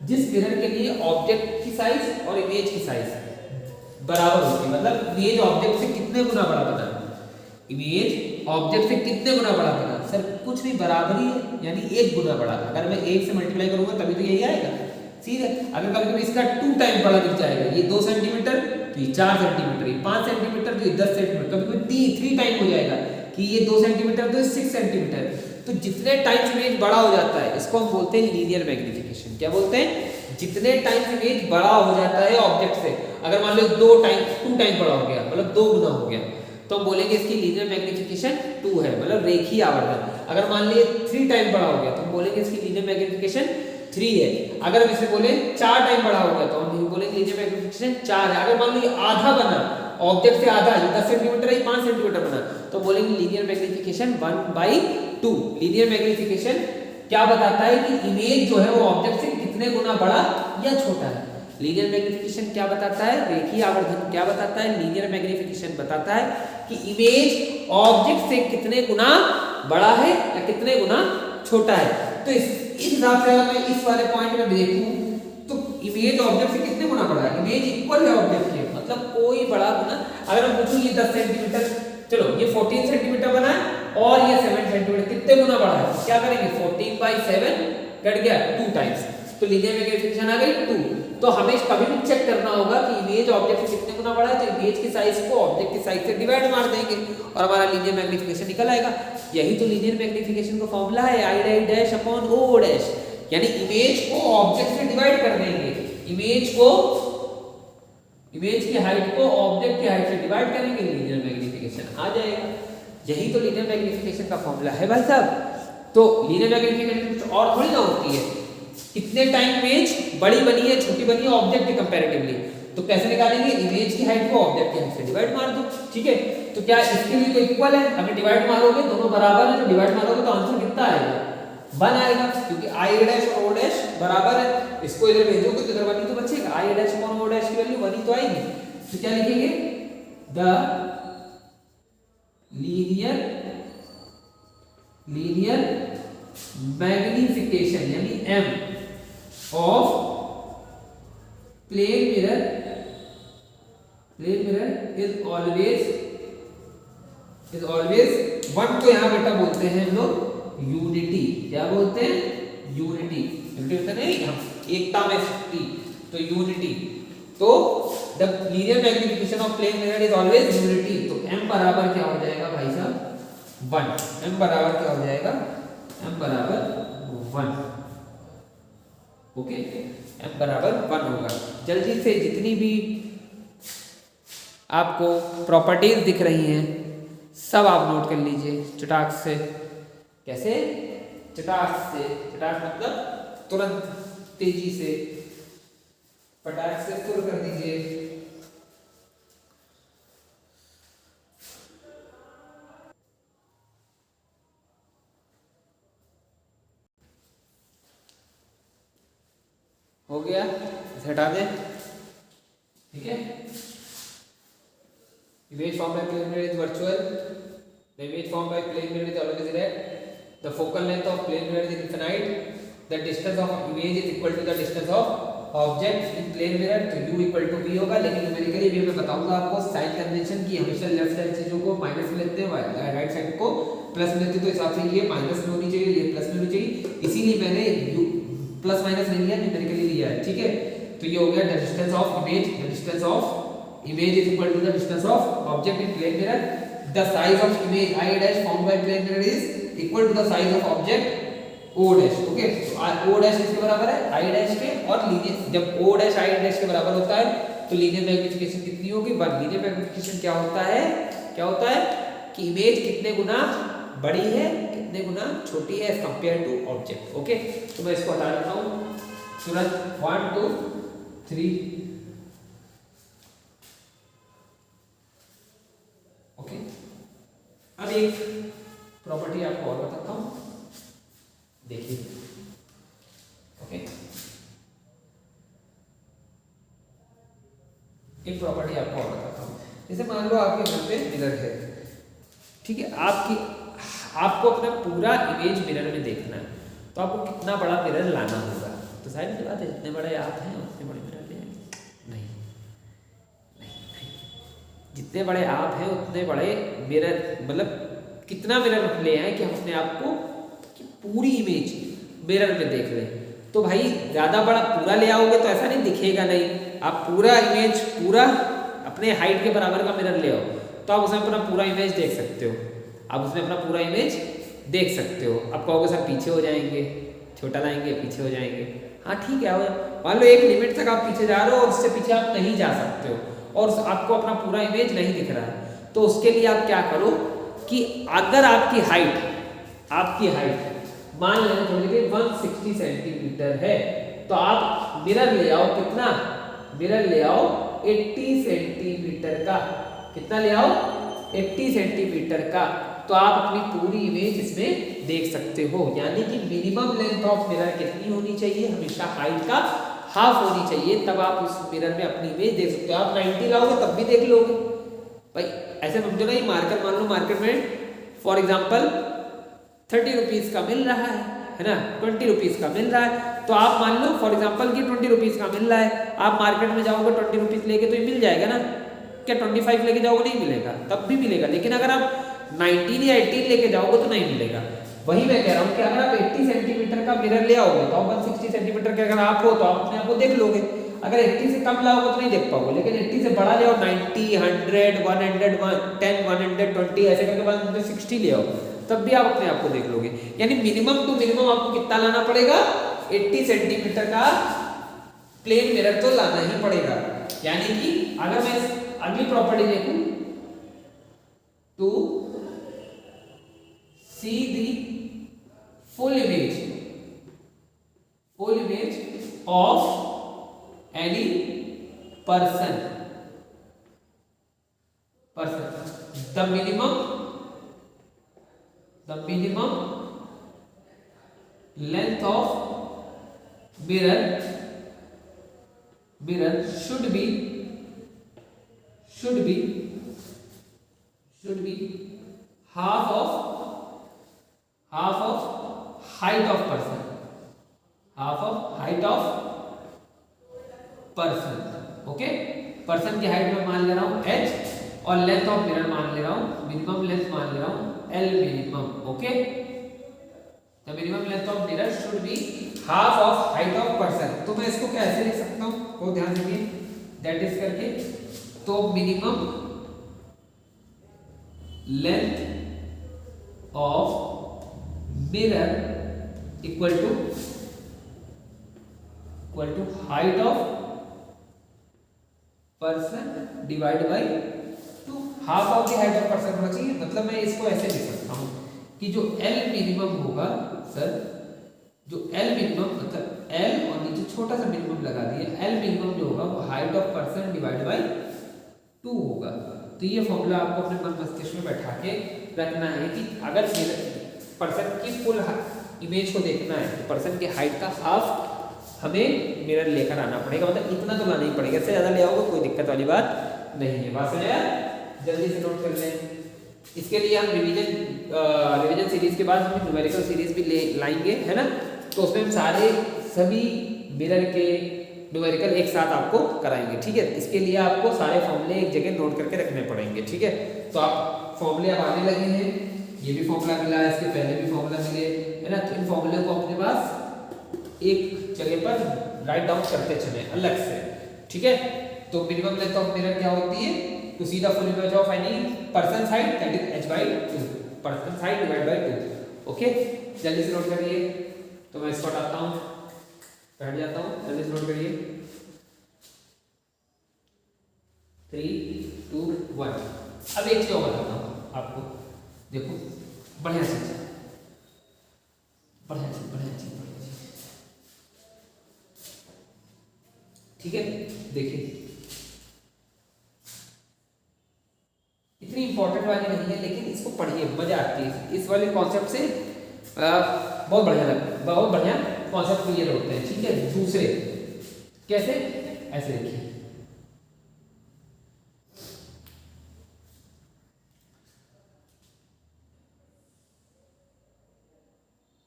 जिस मिरर के लिए ऑब्जेक्ट की साइज और इमेज की साइज बराबर होती है, मतलब इमेज ऑब्जेक्ट से कितने गुना बड़ा बना, इमेज ऑब्जेक्ट से कितने गुना बड़ा बना, सर कुछ नहीं, बराबरी है, यानी 1 गुना बड़ा। अगर मैं 1 से मल्टीप्लाई करूंगा तभी तो यही आएगा। सीधे अगर कभी कभी इसका 2 टाइम बड़ा दिख जाएगा, ये 2 सेंटीमीटर तो ये 4 सेंटीमीटर, ये 5 सेंटीमीटर तो ये 10 सेंटीमीटर, कभी कभी 3 टाइम हो जाएगा कि ये 2 सेंटीमीटर तो 6 सेंटीमीटर। तो जितने टाइम्स इमेज बड़ा हो जाता है इसको हम बोलते हैं लीनियर मैग्नीफिकेशन। क्या बोलते हैं? जितने टाइम्स इमेज बड़ा हो जाता है ऑब्जेक्ट से, अगर मान लो 2 टाइम बड़ा हो गया, मतलब 2 गुना हो गया, तो हम बोलेंगे इसकी लीनियर मैग्नीफिकेशन 2 है, मतलब रेखीय आवर्धन। अगर मान लीजिए 3 टाइम बड़ा हो गया तो हम बोलेंगे इसकी लीनियर मैग्नीफिकेशन 3 है। अगर हम इसे बोले 4 टाइम बड़ा हो गया तो हम बोलेंगे लीनियर मैग्नीफिकेशन 4 है। अगर मान लीजिए आधा बना, ऑब्जेक्ट से आधा, ये 10 सेंटीमीटर है, 5 सेंटीमीटर बना, तो बोलेंगे लीनियर मैग्नीफिकेशन 1/2। लीनियर मैग्नीफिकेशन क्या बताता है कि इमेज जो है वो ऑब्जेक्ट से कितने गुना बड़ा या छोटा है। लीनियर मैग्नीफिकेशन क्या बताता है? रेखीय आवर्धन क्या बताता है? लीनियर मैग्नीफिकेशन बताता है कि इमेज ऑब्जेक्ट से कितने गुना बड़ा है या कितने गुना छोटा है। तो इस हिसाब से अगर मैं इस वाले पॉइंट में देखूं तो इमेज ऑब्जेक्ट से कितने गुना बड़ा है? इमेज इक्वल है ऑब्जेक्ट के, मतलब कोई बड़ा गुना। अगर मैं पूछूं ये 10 सेंटीमीटर, चलो ये 14 सेंटीमीटर बना है और ये 7 सेंटीमीटर, कितने गुना बड़ा है? क्या करेंगे? 14/7 कट गया 2 टाइम्स, तो लीनियर मैग्नीफिकेशन आ गई 2। तो हमें कभी भी चेक करना होगा कि इमेज ऑब्जेक्ट से कितने गुना बड़ा है, तो इमेज की साइज को ऑब्जेक्ट की साइज से डिवाइड मार देंगे और हमारा लीनियर मैग्नीफिकेशन निकल आएगा। यही तो लीनियर मैग्नीफिकेशन का फॉर्मूला है, I dash upon O dash, यानी इमेज को ऑब्जेक्ट से डिवाइड कर देंगे, इमेज की हाइट को ऑब्जेक्ट की हाइट से डिवाइड करेंगे, लीनियर मैग्नीफिकेशन आ जाएगा। यही तो लीनियर मैग्नीफिकेशन का फॉर्मूला है भाई साहब। तो लीनियर मैग्नीफिकेशन कुछ और थोड़ी ना होती है, कितने टाइम इमेज बड़ी बनी है छोटी बनी है ऑब्जेक्ट के कंपैरेटिवली, तो कैसे निकालेंगे? इमेज की हाइट को ऑब्जेक्ट की हाइट से डिवाइड मार दो। ठीक है, तो क्या इसके लिए तो इक्वल है, अगर डिवाइड मारोगे दोनों बराबर है तो डिवाइड मारोगे तो आंसर कितना आएगा? 1 आएगा, क्योंकि I डैश और O डैश बराबर है। इसको इधर भेजोगे तो इधर 1 ही तो बचेगा, I dash upon O dash की वैल्यू 1 ही तो आएगी। तो क्या लिखेंगे? द लीनियर मैग्नीफिकेशन यानी M of plane mirror is always 1 को यहाँ बेटा बोलते हैं हम लोग यूनिटी। क्या बोलते हैं? यूनिटी। नहीं, हम एकता में शक्ति, तो यूनिटी। तो the linear magnification of plane mirror is always unity. तो M बराबर क्या हो जाएगा भाई साहब? 1। M बराबर क्या हो जाएगा? M बराबर 1। ओके, M बराबर 1 होगा। जल्दी से जितनी भी आपको प्रॉपर्टीज दिख रही हैं सब आप नोट कर लीजिए चटाक से। कैसे? चटाक से, चटाक मतलब तुरंत तेजी से, पटाख से शुरू कर दीजिए। हो गया, इसे हटा दें। ठीक है, image formed by plane mirror is virtual. The image formed by plane mirror is always erect. The focal length of plane mirror is infinite. The distance of image is equal to the distance of object in plane mirror. तो u equal to v होगा, लेकिन न्यूमेरिकली भी मैं बताऊंगा आपको साइन कन्वेंशन की। हमेशा लेफ्ट साइड चीजों को माइनस में लेते हैं, राइट साइड को प्लस में लेते हैं, तो हिसाब से ये माइनस में होनी चाहिए, ये प्लस में होनी चाहिए, इसीलिए मैंने u प्लस माइनस नहीं लिया, न्यूमेरिकली लिया है। ठीक है, तो ये हो गया the distance of image, the distance of image is equal to the distance of object in plane mirror. The size of image I dash found by plane mirror is equal to the size of object O dash. Okay, तो O डैश इसके बराबर है I डैश के, और लीनियर जब O डैश I डैश के बराबर होता है तो लीनियर मैग्नीफिकेशन कितनी होगी? 1। लीनियर मैग्नीफिकेशन क्या होता है? क्या होता है कि इमेज कितने गुना बड़ी है, कितने गुना छोटी है as compare to object. Okay, तो मैं इसको हटा देता हूँ तुरंत। 1 2 3। ओके, अब एक प्रॉपर्टी आपको और बताता हूँ, देखिए। ओके, एक प्रॉपर्टी आपको और बताता हूँ। जैसे मान लो आपके घर पे मिरर है, ठीक है, आपको अपना पूरा इमेज मिरर में देखना है, तो आपको कितना बड़ा मिरर लाना होगा? तो सारी सी बात है, जितने बड़े आप हैं उतने बड़े मिरर ले आएंगे? नहीं नहीं नहीं, जितने बड़े आप हैं उतने बड़े मिरर, मतलब कितना मिरर ले आए कि हम अपने आप को कि पूरी इमेज मिरर में देख लें। तो भाई ज़्यादा बड़ा पूरा ले आओगे तो ऐसा नहीं दिखेगा, नहीं, आप पूरा इमेज पूरा अपने हाइट के बराबर का मिरर ले आओ तो आप उसमें अपना पूरा इमेज देख सकते हो, आप उसमें अपना पूरा इमेज देख सकते हो। आप कहोगे सर पीछे हो जाएंगे, छोटा लाएंगे, पीछे हो जाएंगे। हाँ ठीक है, मान लो एक लिमिट तक आप पीछे जा रहे हो और उससे पीछे आप नहीं जा सकते हो और आपको अपना पूरा इमेज नहीं दिख रहा है, तो उसके लिए आप क्या करो कि अगर आपकी हाइट मान लेना थोड़ी 160 सेंटीमीटर है, तो आप मिरर ले आओ, कितना मिरर ले आओ 80 सेंटीमीटर का, कितना ले आओ 80 सेंटीमीटर का, तो आप अपनी पूरी इमेज इसमें देख सकते हो। यानी कि मिनिमम लेंथ ऑफ मिरर कितनी होनी चाहिए? हमेशा हाइट का हाफ होनी चाहिए, तब आप उस मिरर में अपनी इमेज देख सकते हो। आप 90 लाओगे तब भी देख लोगे भाई, ऐसे समझो ना, ये मार्कर मान लो मार्केट में फॉर एग्जाम्पल 30 रुपीज़ का मिल रहा है ना, 20 रुपीज़ का मिल रहा है, तो आप मान लो फॉर एग्जाम्पल कि 20 रुपीज़ का मिल रहा है, आप मार्केट में जाओगे 20 रुपीज़ लेके तो ये मिल जाएगा ना, क्या 25 लेके जाओगे नहीं मिलेगा? तब भी मिलेगा, लेकिन अगर आप 19 या 18 लेके जाओगे तो नहीं मिलेगा। वही मैं कह रहा हूँ कि अगर आप 80 सेंटीमीटर का मिरर ले आओगे तो आप 160 सेंटीमीटर के अगर आप हो तो आप अपने आप को देख लोगे। अगर 80 से कम लाओगे तो नहीं देख पाओगे, लेकिन 80 से बड़ा ले आओ, 90, 100, 110, 120 ऐसे करके 160 ले आओ, तब भी आप अपने आप को देख लोगे। यानी मिनिमम टू मिनिमम आपको कितना लाना पड़ेगा? 80 सेंटीमीटर का प्लेन मिरर तो लाना ही पड़ेगा। यानी कि अगर मैं अगली प्रॉपर्टी देखूं तो see the full image of any person, the minimum length of mirror should be half of height of person, okay. Person की हाइट में मान ले रहा हूं h और लेंथ ऑफ मिरर मान ले रहा हूं, मिनिमम लेंथ मान ले रहा हूं l minimum, okay. The minimum length of mirror should be half of height of person. तो मैं इसको कैसे लिख सकता हूं, वो ध्यान दीजिए, दैट इज करके, तो minimum length of mirror equal to height of person divide by 2, half of the height of person होना चाहिए। मतलब मैं इसको ऐसे लिख सकता हूं कि जो L मिनिमम होगा सर, जो L मिनिमम मतलब L और नीचे छोटा सा मिनिमम लगा दिए, L मिनिमम जो होगा वो height of person divide by 2 होगा। तो ये फॉर्मूला आपको अपने मन मस्तिष्क में बैठा के रखना है कि अगर पर्सन की फुल इमेज को देखना है तो पर्सन की हाइट का हाफ हमें मिरर लेकर आना पड़ेगा, मतलब इतना तो लाना ही पड़ेगा, इससे ज़्यादा ले आओगे कोई दिक्कत वाली बात नहीं है। बात समझ आया? जल्दी से नोट कर लें। इसके लिए हम रिवीजन सीरीज के बाद हम न्यूमेरिकल सीरीज भी लाएंगे, है ना, तो उसमें हम सभी मिरर के न्यूमेरिकल एक साथ आपको कराएंगे, ठीक है। इसके लिए आपको सारे फॉर्मूले एक जगह नोट करके रखने पड़ेंगे, ठीक है। तो आप फॉर्मूले अब आने लगे हैं, ये भी फॉर्मूला मिला है, इसके पहले भी फॉर्मूला मिले, है ना, तो इन फॉर्मूले को अपने पास एक जगह पर राइट डाउन करते चले अलग से, ठीक है। तो मिनिमम लेंथ ऑफ मिरर क्या होती है? To see the full image of any person height that is h/2, person height divide by 2, okay. जल्दी से नोट करिए, तो मैं इसको हटाता हूं, हट जाता हूं, जल्दी से नोट करिए। 3 2 1। अब एक चीज और बताता हूं आपको, देखो बढ़िया चीज, बढ़िया चीज, बढ़िया चीज, बढ़िया चीज। ठीक है, देखिए इतनी इंपॉर्टेंट वाली नहीं है, लेकिन इसको पढ़िए, मजा आती है। इस वाले कॉन्सेप्ट से बहुत बढ़िया बहुत बढ़िया कॉन्सेप्ट क्लियर होते हैं। ठीक है, दूसरे कैसे, ऐसे देखिए,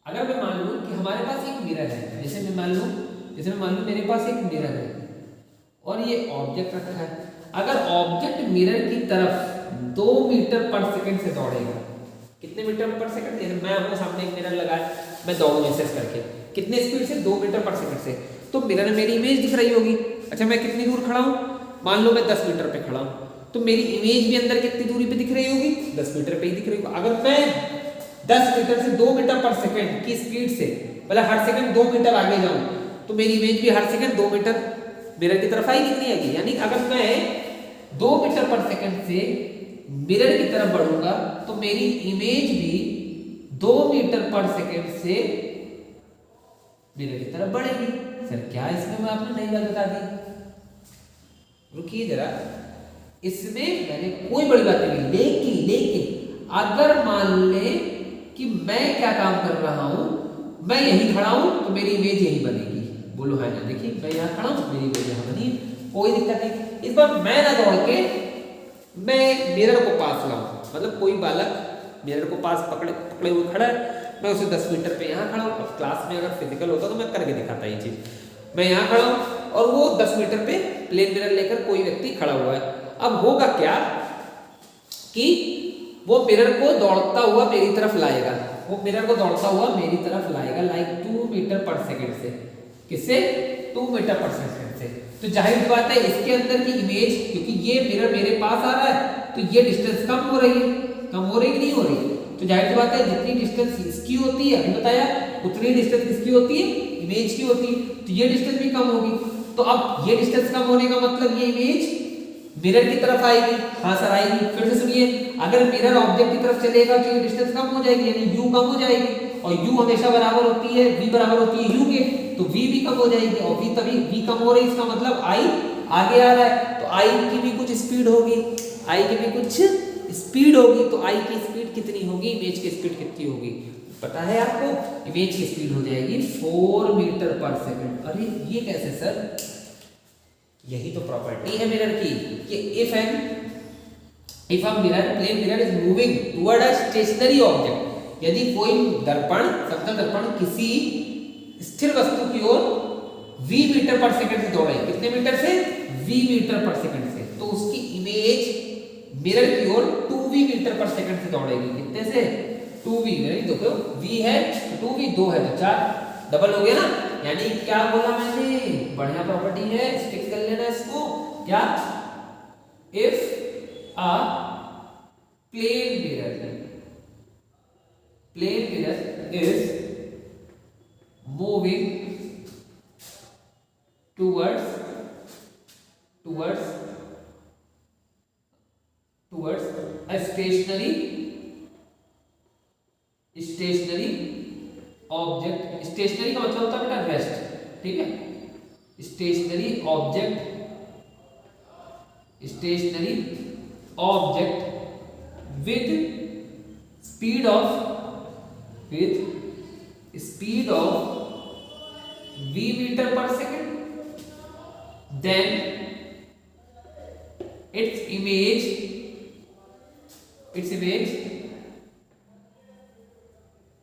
अगर मैं मान लूं कि हमारे पास एक मिरर है, जैसे मैं मान लूं मेरे पास एक मिरर है और ये ऑब्जेक्ट रखा है। अगर ऑब्जेक्ट मिरर की तरफ 2 मीटर पर सेकंड से दौड़ेगा, कितने मीटर पर सेकंड, जैसे मैं अपने सामने एक मिरर लगाया, मैं दौड़ूं ऐसे करके, कितने स्पीड से, 2 मीटर पर सेकंड से, तो मिरर में मेरी इमेज दिख रही होगी। अच्छा, मैं कितनी दूर खड़ा हूं, मान लो मैं 10 मीटर पे खड़ा हूं, तो मेरी इमेज भी अंदर कितनी दूरी पे दिख रही होगी, 10 मीटर पे ही दिख रही होगी। अगर मैं 10 मीटर से 2 मीटर पर सेकंड की स्पीड से, मतलब हर सेकंड 2 मीटर आगे जाऊं, तो मेरी इमेज भी हर सेकंड 2 मीटर मिरर की तरफ आएगी, कितनी आएगी। यानी अगर मैं 2 मीटर पर सेकंड से मिरर की तरफ बढ़ूंगा तो मेरी इमेज भी 2 मीटर पर सेकंड से मिरर की तरफ बढ़ेगी। सर क्या इसमें मैं आपने नई बात बता दी, रुकिए जरा, इसमें मैंने कोई बड़ी बात नहीं, लेकिन अगर मान ले कि मैं क्या काम कर रहा हूं, मैं यहीं खड़ा हूं तो मेरी इमेज यहीं बनेगी, बोलो है ना। देखिए मैं यहाँ खड़ा हूं, मेरी इमेज यहाँ बनी, कोई दिक्कत नहीं। इस बार मैं ना दौड़ के मैं मिरर को पास लाऊं, मतलब कोई बालक मिरर को पास पकड़े हुए खड़ा है, मैं उसे 10 मीटर पे यहाँ खड़ा हूँ। अब क्लास में अगर फिजिकल होता तो मैं करके दिखाता ये चीज, मैं यहाँ खड़ा हूँ और वो 10 मीटर पे प्लेन मिरर लेकर कोई व्यक्ति खड़ा हुआ है। अब होगा क्या कि वो मिरर को दौड़ता हुआ मेरी तरफ लाएगा, वो मिरर को दौड़ता हुआ मेरी तरफ लाएगा, लाइक 2 मीटर पर सेकंड से, किससे, 2 मीटर पर सेकंड से। तो जाहिर बात है इसके अंदर की इमेज, क्योंकि ये मिरर मेरे पास आ रहा है तो ये डिस्टेंस कम हो रही है, कम हो रही कि नहीं हो रही, तो जाहिर सी बात है जितनी डिस्टेंस इसकी होती है, अभी बताया, उतनी डिस्टेंस किसकी होती है, इमेज की होती है, तो ये डिस्टेंस भी कम होगी। तो अब ये डिस्टेंस कम होने का मतलब ये इमेज मिरर की तरफ आएगी, हाँ सर आएगी। फिर से सुनिए, अगर मिरर ऑब्जेक्ट की तरफ चलेगा तो ये डिस्टेंस कम हो जाएगी, यानी u कम हो जाएगी, और u हमेशा बराबर होती है, v बराबर होती है u के, तो v भी कम हो जाएगी, और v तभी v कम हो रही है, इसका मतलब i आगे आ रहा है, तो i की भी कुछ स्पीड होगी, i की भी कुछ स्पीड होगी, तो i की स्पीड कितनी होगी, इमेज की स्पीड कितनी होगी पता है आपको, इमेज की स्पीड हो जाएगी 4 मीटर पर सेकंड। अरे ये कैसे सर, यही तो प्रॉपर्टी है मिरर की कि if a plane mirror is moving toward a stationary object, यदि कोई दर्पण, समतल दर्पण किसी स्थिर वस्तु की ओर v मीटर पर सेकंड से दौड़े, कितने मीटर से, v मीटर पर सेकंड से, तो उसकी इमेज मिरर की ओर 2v मीटर पर सेकंड से दौड़ेगी, कितने से, 2v, देखो v है तो 2v, 2 है तो 4, डबल हो गया ना। यानी क्या बोला मैंने, बढ़िया प्रॉपर्टी है, स्टिक कर लेना इसको, क्या, इफ a plane mirror is moving towards a stationary object, stationary का मतलब होता है बेटा रेस्ट, ठीक है, stationary object with speed of v meter per second, then its image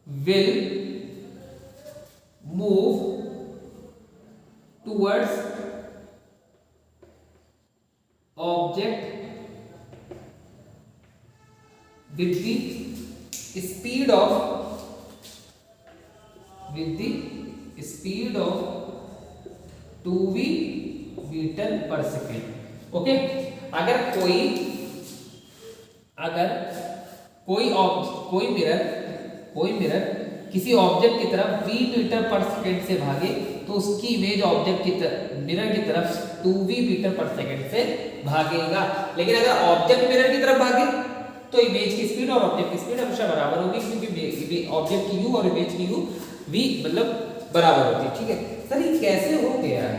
will move towards object with the speed of 2v metre per second. Okay, अगर कोई मिरर किसी ऑब्जेक्ट की तरफ v मीटर पर सेकेंड से भागे तो उसकी इमेज ऑब्जेक्ट की मिरर की तरफ 2v मीटर पर सेकेंड से भागेगा। लेकिन अगर ऑब्जेक्ट मिरर की तरफ भागे तो इमेज की स्पीड और ऑब्जेक्ट की स्पीड हमेशा बराबर होगी, क्योंकि ऑब्जेक्ट की u और इमेज की u v मतलब बराबर होती है। ठीक है सर, ये कैसे हो गया है?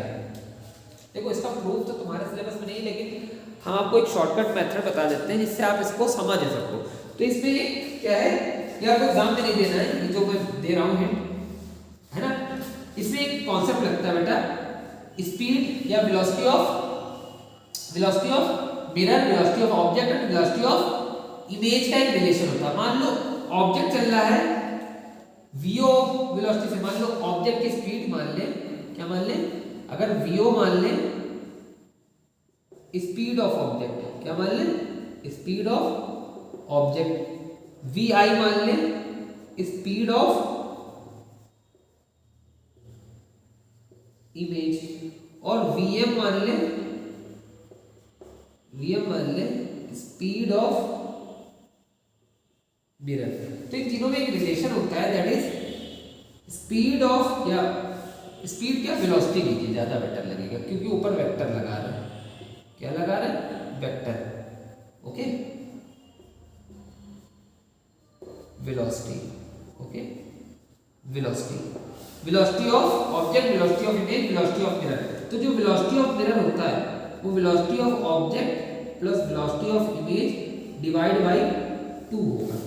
देखो इसका प्रूफ तो तुम्हारे सिलेबस में नहीं, लेकिन हम आपको एक शॉर्टकट मेथड बता देते हैं जिससे आप इसको समझ सको। तो इसमें क्या है, ये आपको एग्जाम में नहीं देना है, ये जो मैं दे रहा हूँ हिंट, है ना। इसमें एक कॉन्सेप्ट लगता है बेटा, स्पीड या velocity of mirror, velocity of object and velocity of image का एक रिलेशन होता है। मान लो ऑब्जेक्ट चल रहा है vo वेलोसिटी से, मान लो ऑब्जेक्ट की स्पीड मान ले, क्या मान ले, अगर vo मान ले स्पीड ऑफ ऑब्जेक्ट, क्या मान ले, स्पीड ऑफ ऑब्जेक्ट, vi मान ले स्पीड ऑफ इमेज, और vm मान ले स्पीड ऑफ मिरर। तो इन तीनों में एक रिलेशन होता है, दैट इज स्पीड ऑफ, या स्पीड क्या वेलोसिटी लीजिए ज्यादा बेटर लगेगा, क्योंकि ऊपर वेक्टर लगा रहे हैं, क्या लगा रहे हैं, vector. Okay, velocity, okay, velocity of object, velocity of image, velocity of mirror. तो जो वेलोसिटी ऑफ मिरर होता है वो velocity of object plus velocity of image divide by 2 होगा।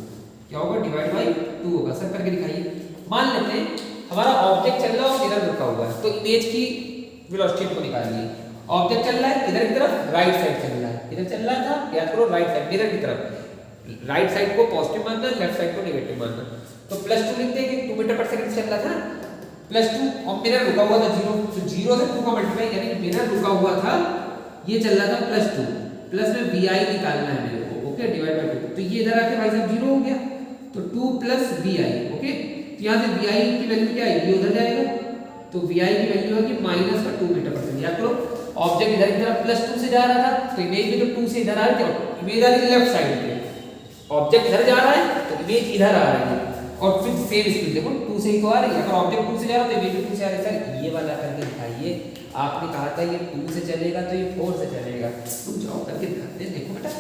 क्या होगा, डिवाइड बाय 2 होगा। सर करके दिखाइए। मान लेते हैं हमारा ऑब्जेक्ट चल रहा है और मिरर रुका हुआ है, तो इमेज की वेलोसिटी को निकालिए। ऑब्जेक्ट चल रहा है इधर की तरफ, राइट साइड चल रहा है, इधर चल रहा था, याद करो राइट साइड मिरर की तरफ, राइट साइड को पॉजिटिव मानना, लेफ्ट साइड को नेगेटिव मानना। तो +2 लिखते हैं कि 2 मीटर पर सेकंड चल रहा था ना, +2, और मिरर रुका हुआ था 0, तो 0 से 2 का मल्टीप्लाई, यानी कि मिरर रुका हुआ था, ये चल रहा था +2, प्लस में vi निकालना है मेरे को, ओके, डिवाइड बाय 2। तो ये इधर आके भाई साहब 0 हो गया, तो 2 + vi, ओके। तो यहाँ से vi की वैल्यू क्या आएगी, उधर जाएगा, तो vi की वैल्यू होगी -2 मीटर पर सेकंड। याद करो ऑब्जेक्ट इधर की तरफ +2 से जा रहा था, तो इमेज में जो 2 से इधर आ रही है, इमेज आ रही है लेफ्ट साइड पे, ऑब्जेक्ट इधर जा रहा है तो इमेज इधर आ रही है, और फिर सेम स्पीड देखो 2 से ही तो आ रही है। अगर ऑब्जेक्ट 2 से जा रहा है तो इमेज 2 से आ रही है। सर ये वाला करके दिखाइए, आपने कहा था ये 2 से चलेगा तो ये 4 से चलेगा, रुक जाओ करके दिखाते हैं। देखो बेटा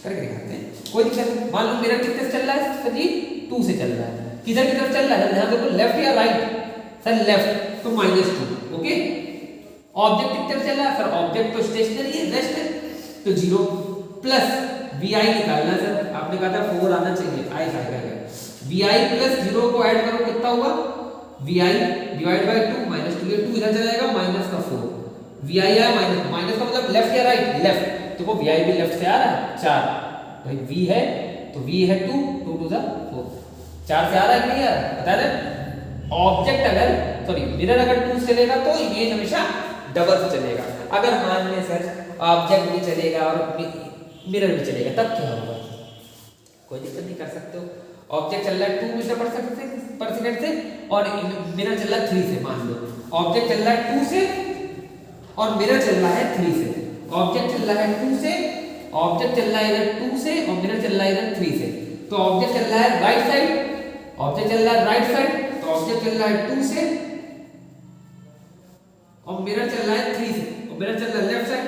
करके दिखाते हैं, कोई दिक्कत नहीं। मान लो मिरर कितने से चल रहा है सर जी, 2 से चल रहा है, किधर की तरफ चल रहा है, ध्यान देखो लेफ्ट या राइट, सर लेफ्ट, तो -2, ओके। ऑब्जेक्ट कितने चल रहा है, सर ऑब्जेक्ट तो स्टेशनरी है, रेस्ट है, तो 0 प्लस vi निकालना। सर आपने कहा था 4 आना चाहिए, आई आएगा, vi प्लस 0 को ऐड करो, कितना हुआ, vi डिवाइड बाय 2, -2, ये 2 इधर चला जाएगा, -4, vi आया, माइनस का मतलब लेफ्ट या राइट, लेफ्ट, तो वो vi भी लेफ्ट से आ रहा है, 4 भाई v है, तो v है 2, 2 2 4, 4 से आ रहा है कि नहीं आ रहा, बता दें। ऑब्जेक्ट अगर, सॉरी मिरर अगर 2 से चलेगा तो इमेज हमेशा डबल से चलेगा। अगर मान ले सर ऑब्जेक्ट भी चलेगा और मिरर भी चलेगा, तब क्या होगा, कोई दिक्कत नहीं, कर सकते हो। ऑब्जेक्ट चल रहा है 2 मीटर पर सेकंड से और मिरर चल रहा है 3 से। मान लो ऑब्जेक्ट चल रहा है 2 से और मिरर चल रहा है 3 से। ऑब्जेक्ट चल रहा है 2 से, ऑब्जेक्ट चल रहा है इधर 2 से और मिरर चल रहा है इधर 3 से। तो ऑब्जेक्ट चल रहा है राइट साइड, ऑब्जेक्ट चल रहा है राइट साइड, तो ऑब्जेक्ट चल रहा है 2 से और मिरर चल रहा है 3 से, और मिरर चल रहा है लेफ्ट साइड,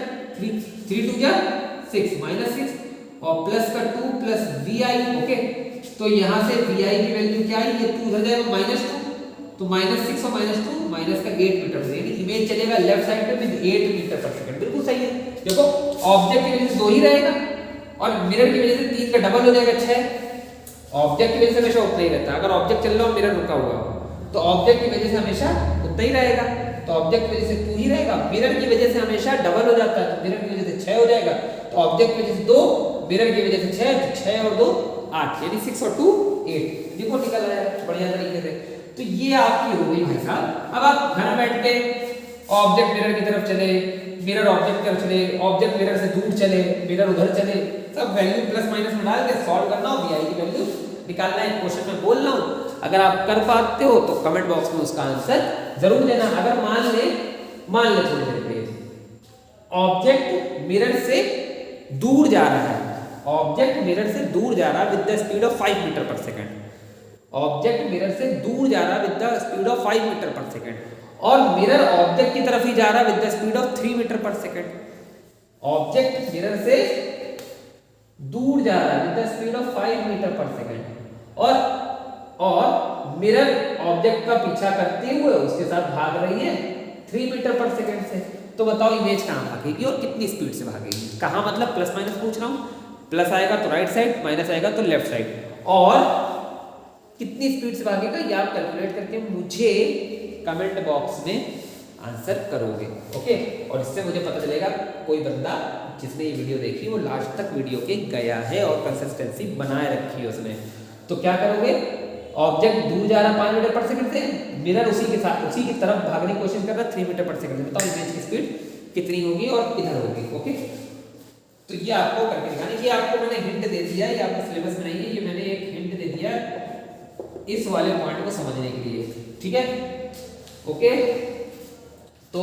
3 2 या 6 -6 और प्लस का 2 प्लस vi, ओके। तो यहाँ से vi की वैल्यू क्या आई, ये 2 उधर जाएगा -2, तो -6 और -2 माइनस का 8 मीटर पर, यानी इमेज चलेगा लेफ्ट साइड पे विद 8 मीटर पर सेकंड। बिल्कुल सही है। देखो ऑब्जेक्ट की वजह से 2 ही रहेगा और मिरर की वजह से 3 का डबल हो जाएगा 6। ऑब्जेक्ट की वजह से हमेशा उतना ही रहता है। अगर ऑब्जेक्ट चल रहा हो मिरर रुका हुआ तो ऑब्जेक्ट की वजह से हमेशा उतना ही रहेगा, तो ऑब्जेक्ट की वजह से 2 ही रहेगा। मिरर की वजह से हमेशा डबल हो जाता है, तो मिरर की वजह से 6 हो जाएगा, तो ऑब्जेक्ट की वजह से 2, मिरर की वजह से 6, तो 6 और 2 8, यानी 6 और 2 8। देखो निकल आया बढ़िया तरीके से। तो ये आपकी हो गई भाई साहब। अब आप घर बैठ के ऑब्जेक्ट मिरर की तरफ चले, मिरर ऑब्जेक्ट की तरफ चले, ऑब्जेक्ट मिरर से दूर चले, मिरर उधर चले, सब वैल्यू प्लस माइनस में डाल के सॉल्व करना और vi की वैल्यू निकालना है। क्वेश्चन में बोल रहा हूं, अगर आप कर पाते हो तो कमेंट बॉक्स में उसका आंसर जरूर देना। अगर मान ले थोड़ी देर प्लीज, ऑब्जेक्ट मिरर से दूर जा रहा है, ऑब्जेक्ट मिरर से दूर जा रहा है with the speed of 5 metre per second. Object mirror से दूर जा रहा है with the speed of 5 metre per second, और मिरर ऑब्जेक्ट की तरफ ही जा रहा है with the speed of 3 metre per second. Object mirror से दूर जा रहा है with the speed of 5 metre per second और मिरर ऑब्जेक्ट का पीछा करते हुए उसके साथ भाग रही है 3 मीटर पर सेकेंड से। तो बताओ इमेज कहाँ भागेगी और कितनी स्पीड से भागेगी। कहाँ मतलब प्लस माइनस पूछ रहा हूँ, प्लस आएगा तो राइट साइड, माइनस आएगा तो लेफ्ट साइड, और कितनी स्पीड से भागेगा ये आप कैलकुलेट करके मुझे कमेंट बॉक्स में आंसर करोगे। ओके, और इससे मुझे पता चलेगा कोई बंदा जिसने ये वीडियो देखी वो लास्ट तक वीडियो के गया है और कंसिस्टेंसी बनाए रखी है उसने। तो क्या करोगे, ऑब्जेक्ट दूर जा रहा है 5 मीटर पर सेकंड से, मिरर उसी के साथ उसी की तरफ भागने की कोशिश कर रहा है 3 मीटर पर सेकंड से। बताओ इमेज की स्पीड कितनी होगी और किधर होगी। ओके, तो ये आपको करके दिखाने, ये आपको मैंने हिंट दे दिया, ये आपके सिलेबस में नहीं है, ये मैंने एक हिंट दे दिया इस वाले पॉइंट को समझने के लिए। ठीक है, ओके, तो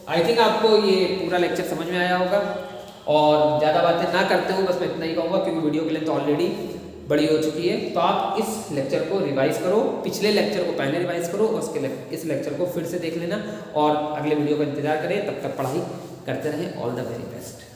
आई थिंक आपको ये पूरा लेक्चर समझ में आया होगा और ज़्यादा बातें ना करते हुए बस मैं इतना ही कहूँगा क्योंकि वीडियो के लिए तो ऑलरेडी बड़ी हो चुकी है। तो आप इस लेक्चर को रिवाइज करो, पिछले लेक्चर को पहले रिवाइज करो, उसके इस लेक्चर को फिर से देख लेना और अगले वीडियो का इंतजार करें। तब तक पढ़ाई करते रहें। All the very best.